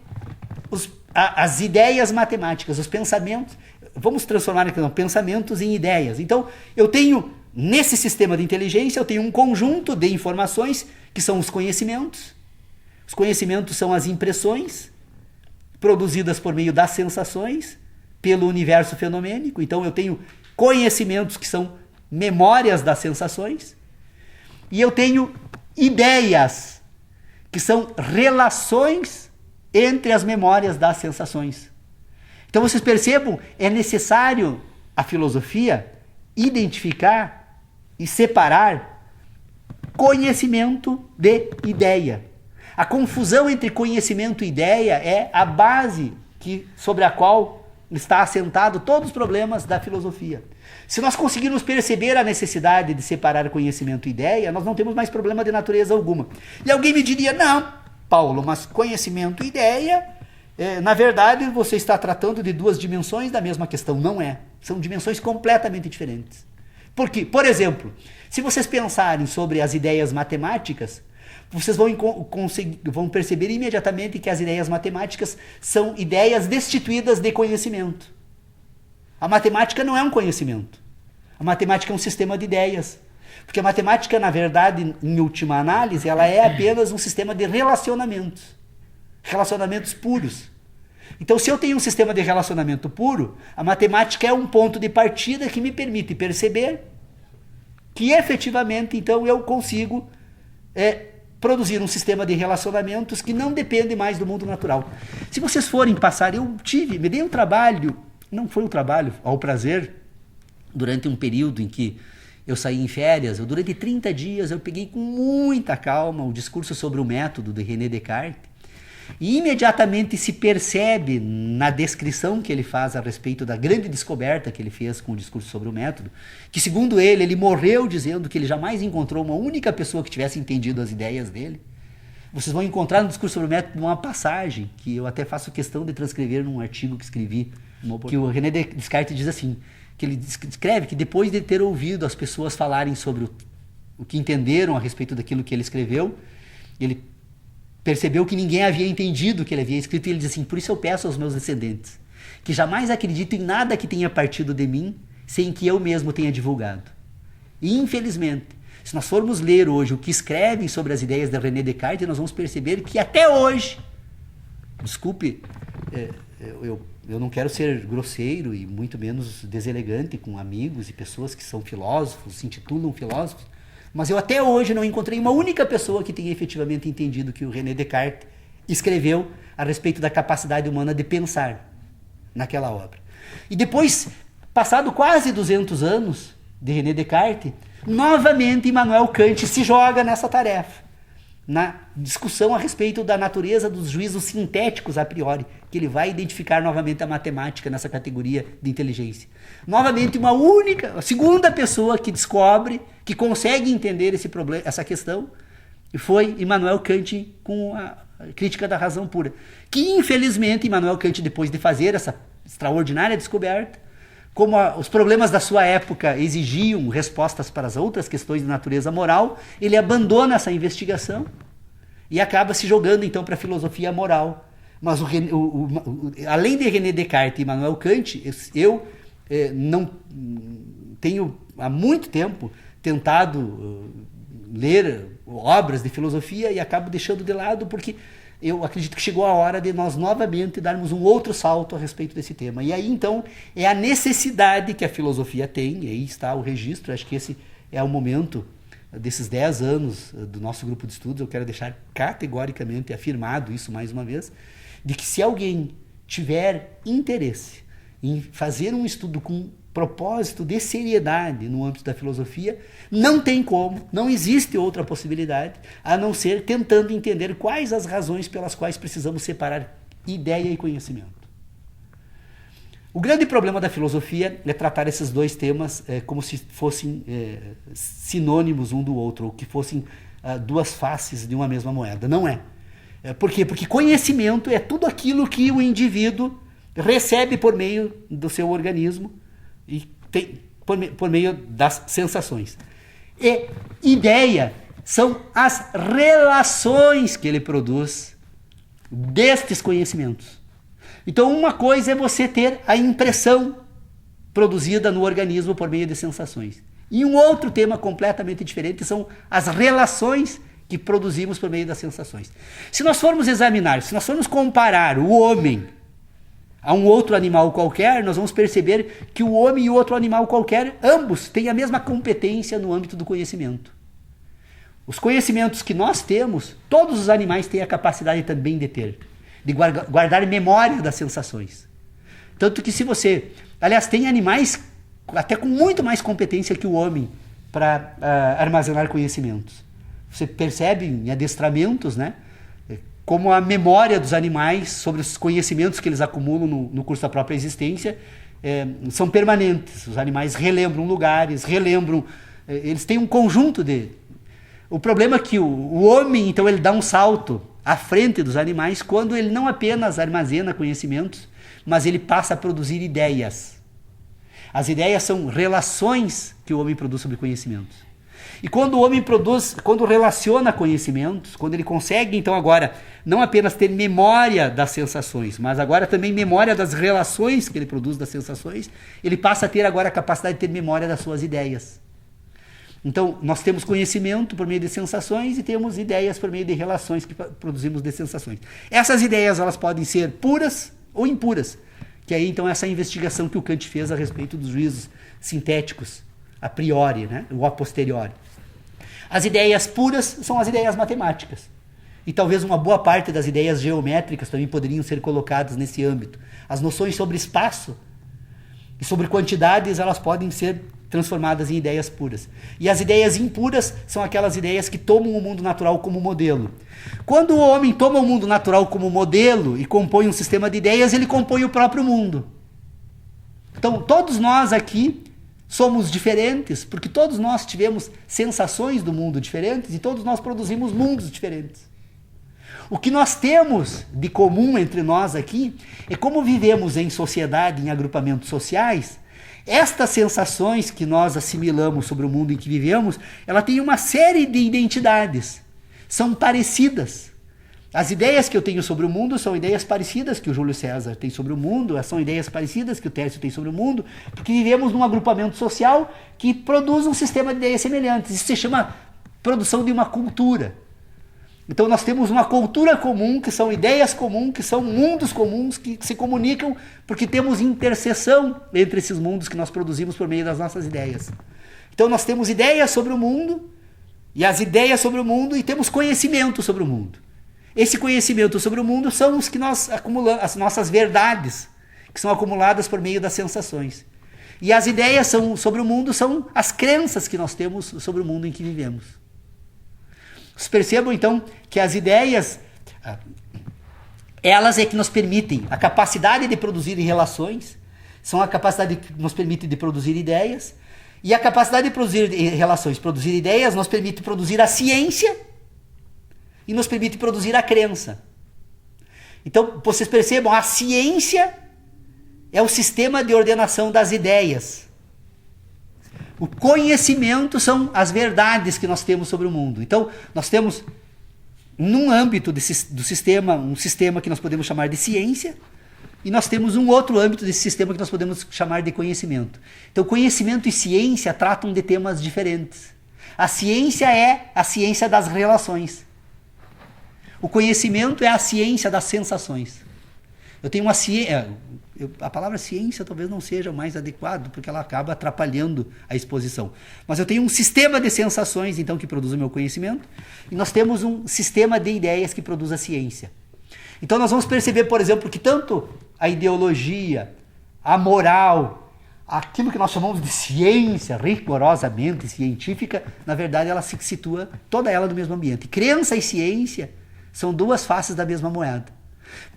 as ideias matemáticas, os pensamentos. Vamos transformar aqui, pensamentos em ideias. Então, eu tenho, nesse sistema de inteligência, eu tenho um conjunto de informações que são os conhecimentos. Os conhecimentos são as impressões produzidas por meio das sensações pelo universo fenomênico. Então, eu tenho conhecimentos que são memórias das sensações. E eu tenho ideias, que são relações entre as memórias das sensações. Então vocês percebam, é necessário a filosofia identificar e separar conhecimento de ideia. A confusão entre conhecimento e ideia é a base sobre a qual está assentado todos os problemas da filosofia. Se nós conseguirmos perceber a necessidade de separar conhecimento e ideia, nós não temos mais problema de natureza alguma. E alguém me diria, não, Paulo, mas conhecimento e ideia, na verdade, você está tratando de 2 dimensões da mesma questão. Não é. São dimensões completamente diferentes. Por quê? Por exemplo, se vocês pensarem sobre as ideias matemáticas, vocês vão perceber imediatamente que as ideias matemáticas são ideias destituídas de conhecimento. A matemática não é um conhecimento. A matemática é um sistema de ideias. Porque a matemática, na verdade, em última análise, ela é apenas um sistema de relacionamentos. Relacionamentos puros. Então, se eu tenho um sistema de relacionamento puro, a matemática é um ponto de partida que me permite perceber que, efetivamente, então, eu consigo produzir um sistema de relacionamentos que não depende mais do mundo natural. Se vocês forem passar, me dei um trabalho, não foi um trabalho, ao prazer, durante um período em que eu saí em férias, durante 30 dias eu peguei com muita calma o discurso sobre o método de René Descartes, e imediatamente se percebe na descrição que ele faz a respeito da grande descoberta que ele fez com o discurso sobre o método, que segundo ele morreu dizendo que ele jamais encontrou uma única pessoa que tivesse entendido as ideias dele. Vocês vão encontrar no discurso sobre o método uma passagem, que eu até faço questão de transcrever num artigo que escrevi, que o René Descartes diz assim, que ele descreve que depois de ter ouvido as pessoas falarem sobre o que entenderam a respeito daquilo que ele escreveu, ele percebeu que ninguém havia entendido o que ele havia escrito, e ele diz assim: por isso eu peço aos meus descendentes que jamais acreditem em nada que tenha partido de mim sem que eu mesmo tenha divulgado. E infelizmente, se nós formos ler hoje o que escrevem sobre as ideias de René Descartes, nós vamos perceber que até hoje, desculpe, eu não quero ser grosseiro e muito menos deselegante com amigos e pessoas que são filósofos, se intitulam filósofos, mas eu até hoje não encontrei uma única pessoa que tenha efetivamente entendido o que o René Descartes escreveu a respeito da capacidade humana de pensar naquela obra. E depois, passado quase 200 anos de René Descartes, novamente Immanuel Kant se joga nessa tarefa, na discussão a respeito da natureza dos juízos sintéticos a priori, que ele vai identificar novamente a matemática nessa categoria de inteligência. Novamente a segunda pessoa que descobre, que consegue entender esse problema, essa questão, foi Immanuel Kant com a crítica da razão pura. Que infelizmente Immanuel Kant, depois de fazer essa extraordinária descoberta, como os problemas da sua época exigiam respostas para as outras questões de natureza moral, ele abandona essa investigação e acaba se jogando então para a filosofia moral. Mas além de René Descartes e Immanuel Kant, eu não tenho há muito tempo tentado ler obras de filosofia e acabo deixando de lado porque eu acredito que chegou a hora de nós novamente darmos um outro salto a respeito desse tema. E aí, então, é a necessidade que a filosofia tem, e aí está o registro, acho que esse é o momento desses 10 anos do nosso grupo de estudos, eu quero deixar categoricamente afirmado isso mais uma vez, de que se alguém tiver interesse em fazer um estudo com propósito de seriedade no âmbito da filosofia, não tem como, não existe outra possibilidade, a não ser tentando entender quais as razões pelas quais precisamos separar ideia e conhecimento. O grande problema da filosofia é tratar esses dois temas como se fossem sinônimos um do outro, ou que fossem duas faces de uma mesma moeda. Não é. Por quê? Porque conhecimento é tudo aquilo que o indivíduo recebe por meio do seu organismo, e tem, por meio das sensações. E ideia são as relações que ele produz destes conhecimentos. Então, uma coisa é você ter a impressão produzida no organismo por meio de sensações. E um outro tema completamente diferente são as relações que produzimos por meio das sensações. Se nós formos examinar, se nós formos comparar o homem a um outro animal qualquer, nós vamos perceber que o homem e o outro animal qualquer, ambos têm a mesma competência no âmbito do conhecimento. Os conhecimentos que nós temos, todos os animais têm a capacidade também de ter, de guardar memória das sensações. Tanto que se você... Aliás, tem animais até com muito mais competência que o homem para armazenar conhecimentos. Você percebe em adestramentos, né? Como a memória dos animais sobre os conhecimentos que eles acumulam no curso da própria existência são permanentes. Os animais relembram lugares, eles têm um conjunto de... O problema é que o homem, então, ele dá um salto à frente dos animais quando ele não apenas armazena conhecimentos, mas ele passa a produzir ideias. As ideias são relações que o homem produz sobre conhecimentos. E quando o homem quando relaciona conhecimentos, quando ele consegue, então, agora, não apenas ter memória das sensações, mas agora também memória das relações que ele produz das sensações, ele passa a ter agora a capacidade de ter memória das suas ideias. Então, nós temos conhecimento por meio de sensações e temos ideias por meio de relações que produzimos de sensações. Essas ideias, elas podem ser puras ou impuras, que aí, então, essa investigação que o Kant fez a respeito dos juízos sintéticos, a priori, né? Ou a posteriori. As ideias puras são as ideias matemáticas. E talvez uma boa parte das ideias geométricas também poderiam ser colocadas nesse âmbito. As noções sobre espaço e sobre quantidades, elas podem ser transformadas em ideias puras. E as ideias impuras são aquelas ideias que tomam o mundo natural como modelo. Quando o homem toma o mundo natural como modelo e compõe um sistema de ideias, ele compõe o próprio mundo. Então, todos nós aqui somos diferentes, porque todos nós tivemos sensações do mundo diferentes e todos nós produzimos mundos diferentes. O que nós temos de comum entre nós aqui é como vivemos em sociedade, em agrupamentos sociais. Estas sensações que nós assimilamos sobre o mundo em que vivemos, ela tem uma série de identidades, são parecidas. As ideias que eu tenho sobre o mundo são ideias parecidas que o Júlio César tem sobre o mundo, são ideias parecidas que o Tércio tem sobre o mundo, porque vivemos num agrupamento social que produz um sistema de ideias semelhantes. Isso se chama produção de uma cultura. Então nós temos uma cultura comum, que são ideias comuns, que são mundos comuns, que se comunicam porque temos interseção entre esses mundos que nós produzimos por meio das nossas ideias. Então nós temos ideias sobre o mundo, e as ideias sobre o mundo, e temos conhecimento sobre o mundo. Esse conhecimento sobre o mundo são os que nós acumulamos, as nossas verdades, que são acumuladas por meio das sensações. E as ideias sobre o mundo são as crenças que nós temos sobre o mundo em que vivemos. Vocês percebam, então, que as ideias, elas é que nos permitem a capacidade de produzir relações, são a capacidade que nos permite de produzir ideias, e a capacidade de produzir relações, produzir ideias, nos permite produzir a ciência e nos permite produzir a crença. Então, vocês percebam, a ciência é o sistema de ordenação das ideias. O conhecimento são as verdades que nós temos sobre o mundo. Então, nós temos, num âmbito do sistema, um sistema que nós podemos chamar de ciência, e nós temos um outro âmbito desse sistema que nós podemos chamar de conhecimento. Então, conhecimento e ciência tratam de temas diferentes. A ciência é a ciência das relações. O conhecimento é a ciência das sensações. Eu tenho uma ciência... A palavra ciência talvez não seja o mais adequado, porque ela acaba atrapalhando a exposição. Mas eu tenho um sistema de sensações, então, que produz o meu conhecimento, e nós temos um sistema de ideias que produz a ciência. Então nós vamos perceber, por exemplo, que tanto a ideologia, a moral, aquilo que nós chamamos de ciência, rigorosamente científica, na verdade ela se situa toda ela no mesmo ambiente. Crença e ciência são duas faces da mesma moeda.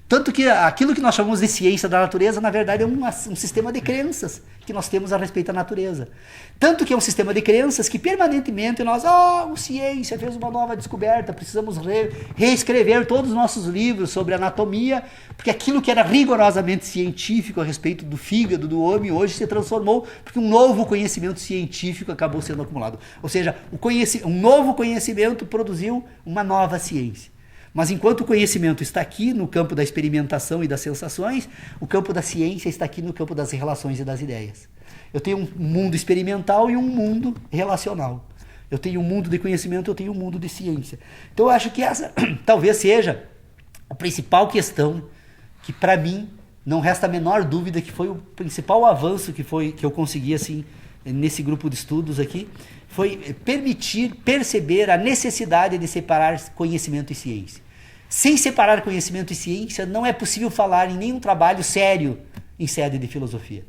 Tanto que aquilo que nós chamamos de ciência da natureza, na verdade, é um sistema de crenças que nós temos a respeito da natureza. Tanto que é um sistema de crenças que permanentemente nós, o ciência fez uma nova descoberta, precisamos reescrever todos os nossos livros sobre anatomia, porque aquilo que era rigorosamente científico a respeito do fígado do homem, hoje se transformou, porque um novo conhecimento científico acabou sendo acumulado. Ou seja, um novo conhecimento produziu uma nova ciência. Mas enquanto o conhecimento está aqui no campo da experimentação e das sensações, o campo da ciência está aqui no campo das relações e das ideias. Eu tenho um mundo experimental e um mundo relacional. Eu tenho um mundo de conhecimento, eu tenho um mundo de ciência. Então eu acho que essa talvez seja a principal questão que, para mim, não resta a menor dúvida que foi o principal avanço que eu consegui assim, nesse grupo de estudos aqui, foi perceber a necessidade de separar conhecimento e ciência. Sem separar conhecimento e ciência, não é possível falar em nenhum trabalho sério em sede de filosofia.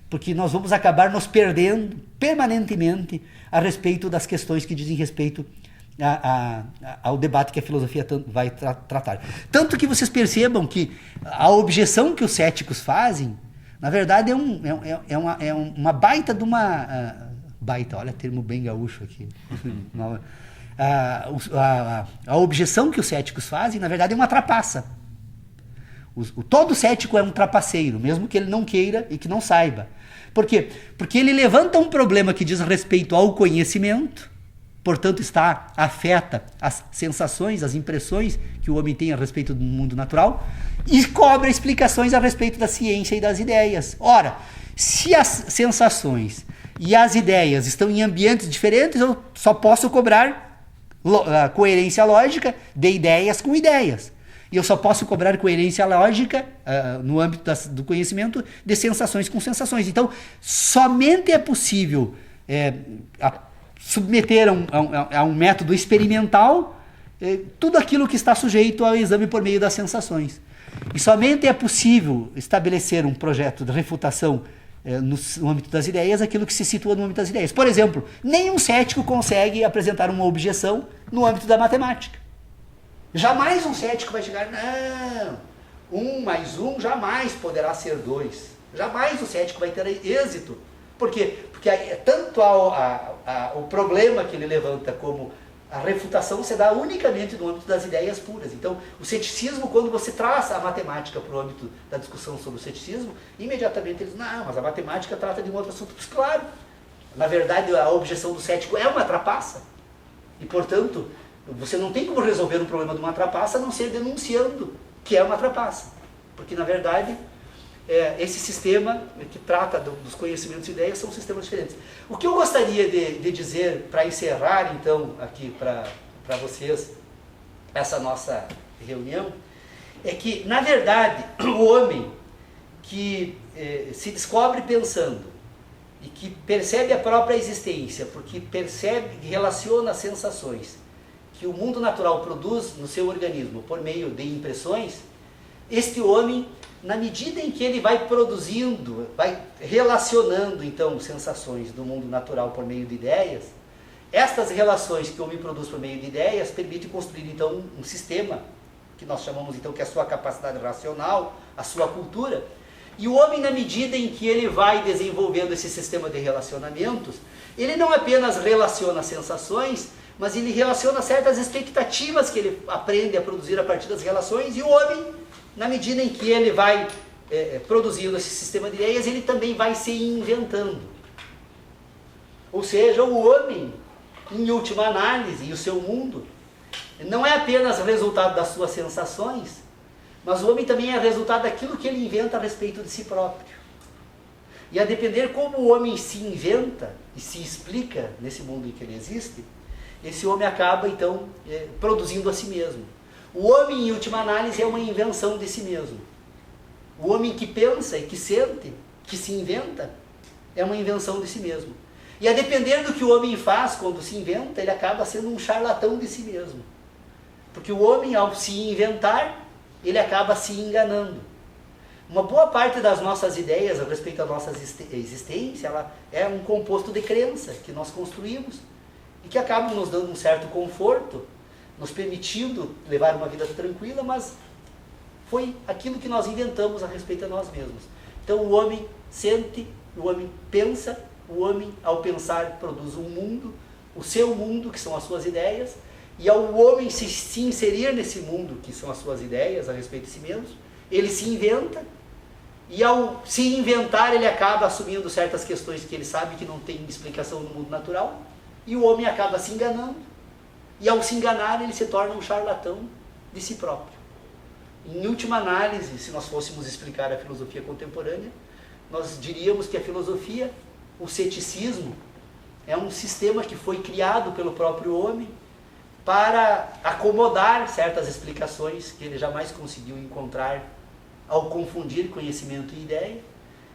Porque nós vamos acabar nos perdendo permanentemente a respeito das questões que dizem respeito ao debate que a filosofia vai tratar. Tanto que vocês percebam que a objeção que os céticos fazem, na verdade, é uma baita de uma... baita, olha o termo bem gaúcho aqui. A objeção que os céticos fazem, na verdade, é uma trapaça. Todo cético é um trapaceiro, mesmo que ele não queira e que não saiba. Por quê? Porque ele levanta um problema que diz respeito ao conhecimento, portanto afeta as sensações, as impressões que o homem tem a respeito do mundo natural, e cobra explicações a respeito da ciência e das ideias. Ora, se as sensações e as ideias estão em ambientes diferentes, eu só posso cobrar a coerência lógica de ideias com ideias. E eu só posso cobrar coerência lógica, no âmbito do conhecimento, de sensações com sensações. Então, somente é possível submeter a um método experimental tudo aquilo que está sujeito ao exame por meio das sensações. E somente é possível estabelecer um projeto de refutação no âmbito das ideias aquilo que se situa no âmbito das ideias. Por exemplo, nenhum cético consegue apresentar uma objeção no âmbito da matemática. Jamais um cético vai chegar, não, 1 mais 1 jamais poderá ser 2. Jamais o cético vai ter êxito. Por quê? Porque tanto o problema que ele levanta como a refutação se dá unicamente no âmbito das ideias puras. Então, o ceticismo, quando você traz a matemática para o âmbito da discussão sobre o ceticismo, imediatamente eles, não, mas a matemática trata de um outro assunto. Pois claro, na verdade, a objeção do cético é uma trapaça. E, portanto, você não tem como resolver um problema de uma trapaça a não ser denunciando que é uma trapaça. Porque, na verdade, esse sistema que trata dos conhecimentos e ideias são sistemas diferentes. O que eu gostaria de dizer, para encerrar, então, aqui para vocês, essa nossa reunião, é que, na verdade, o homem que se descobre pensando e que percebe a própria existência, porque percebe e relaciona as sensações que o mundo natural produz no seu organismo por meio de impressões, este homem, na medida em que ele vai produzindo, vai relacionando então sensações do mundo natural por meio de ideias, estas relações que o homem produz por meio de ideias permitem construir então um sistema que nós chamamos então que é a sua capacidade racional, a sua cultura. E o homem, na medida em que ele vai desenvolvendo esse sistema de relacionamentos, ele não apenas relaciona sensações, mas ele relaciona certas expectativas que ele aprende a produzir a partir das relações, e o homem, na medida em que ele vai produzindo esse sistema de ideias, ele também vai se inventando. Ou seja, o homem, em última análise, e o seu mundo, não é apenas resultado das suas sensações, mas o homem também é resultado daquilo que ele inventa a respeito de si próprio. E a depender como o homem se inventa e se explica nesse mundo em que ele existe, esse homem acaba, então, produzindo a si mesmo. O homem, em última análise, é uma invenção de si mesmo. O homem que pensa e que sente, que se inventa, é uma invenção de si mesmo. E a depender do que o homem faz quando se inventa, ele acaba sendo um charlatão de si mesmo. Porque o homem, ao se inventar, ele acaba se enganando. Uma boa parte das nossas ideias a respeito da nossa existência, ela é um composto de crença que nós construímos e que acabam nos dando um certo conforto, nos permitindo levar uma vida tranquila, mas foi aquilo que nós inventamos a respeito de nós mesmos. Então o homem sente, o homem pensa, o homem ao pensar produz um mundo, o seu mundo, que são as suas ideias, e ao homem se inserir nesse mundo, que são as suas ideias a respeito de si mesmo, ele se inventa, e ao se inventar ele acaba assumindo certas questões que ele sabe que não tem explicação no mundo natural, e o homem acaba se enganando, e ao se enganar ele se torna um charlatão de si próprio. Em última análise, se nós fôssemos explicar a filosofia contemporânea, nós diríamos que a filosofia, o ceticismo, é um sistema que foi criado pelo próprio homem para acomodar certas explicações que ele jamais conseguiu encontrar ao confundir conhecimento e ideia,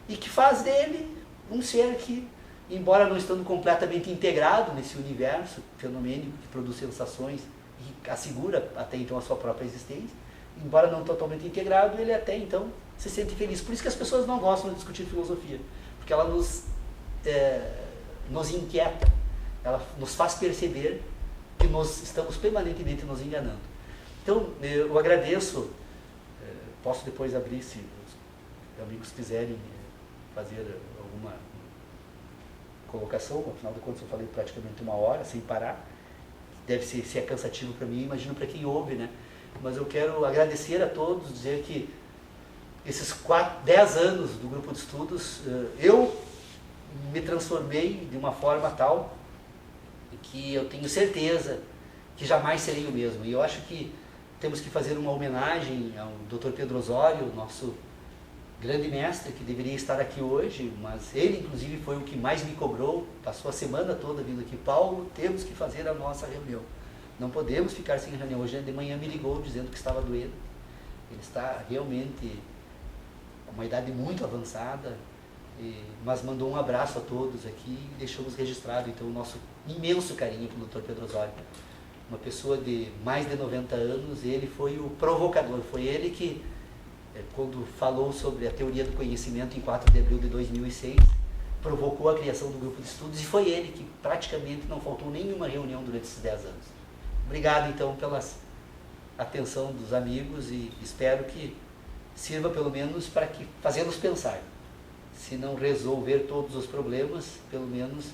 e que faz dele um ser que, embora não estando completamente integrado nesse universo fenomênico que produz sensações e assegura até então a sua própria existência, embora não totalmente integrado, ele até então se sente feliz. Por isso que as pessoas não gostam de discutir filosofia, porque ela nos inquieta, ela nos faz perceber que nós estamos permanentemente nos enganando. Então, eu agradeço, posso depois abrir se os amigos quiserem fazer alguma colocação, afinal de contas eu falei praticamente 1 hora, sem parar, deve ser, se é cansativo para mim, imagino para quem ouve, né? Mas eu quero agradecer a todos, dizer que esses 10 anos do grupo de estudos, eu me transformei de uma forma tal que eu tenho certeza que jamais serei o mesmo. E eu acho que temos que fazer uma homenagem ao Dr. Pedro Osório, nosso grande mestre, que deveria estar aqui hoje, mas ele inclusive foi o que mais me cobrou, passou a semana toda vindo aqui: Paulo, temos que fazer a nossa reunião, não podemos ficar sem reunião. Hoje de manhã me ligou dizendo que estava doendo, ele está realmente com uma idade muito avançada, mas mandou um abraço a todos aqui e deixamos registrado então o nosso imenso carinho pelo Dr. Pedro Osório, uma pessoa de mais de 90 anos. Ele foi o provocador, foi ele que quando falou sobre a teoria do conhecimento em 4 de abril de 2006, provocou a criação do grupo de estudos, e foi ele que praticamente não faltou nenhuma reunião durante esses 10 anos. Obrigado, então, pela atenção dos amigos, e espero que sirva pelo menos para que fazê-los pensar. Se não resolver todos os problemas, pelo menos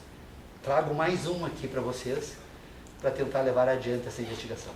trago mais um aqui para vocês, para tentar levar adiante essa investigação.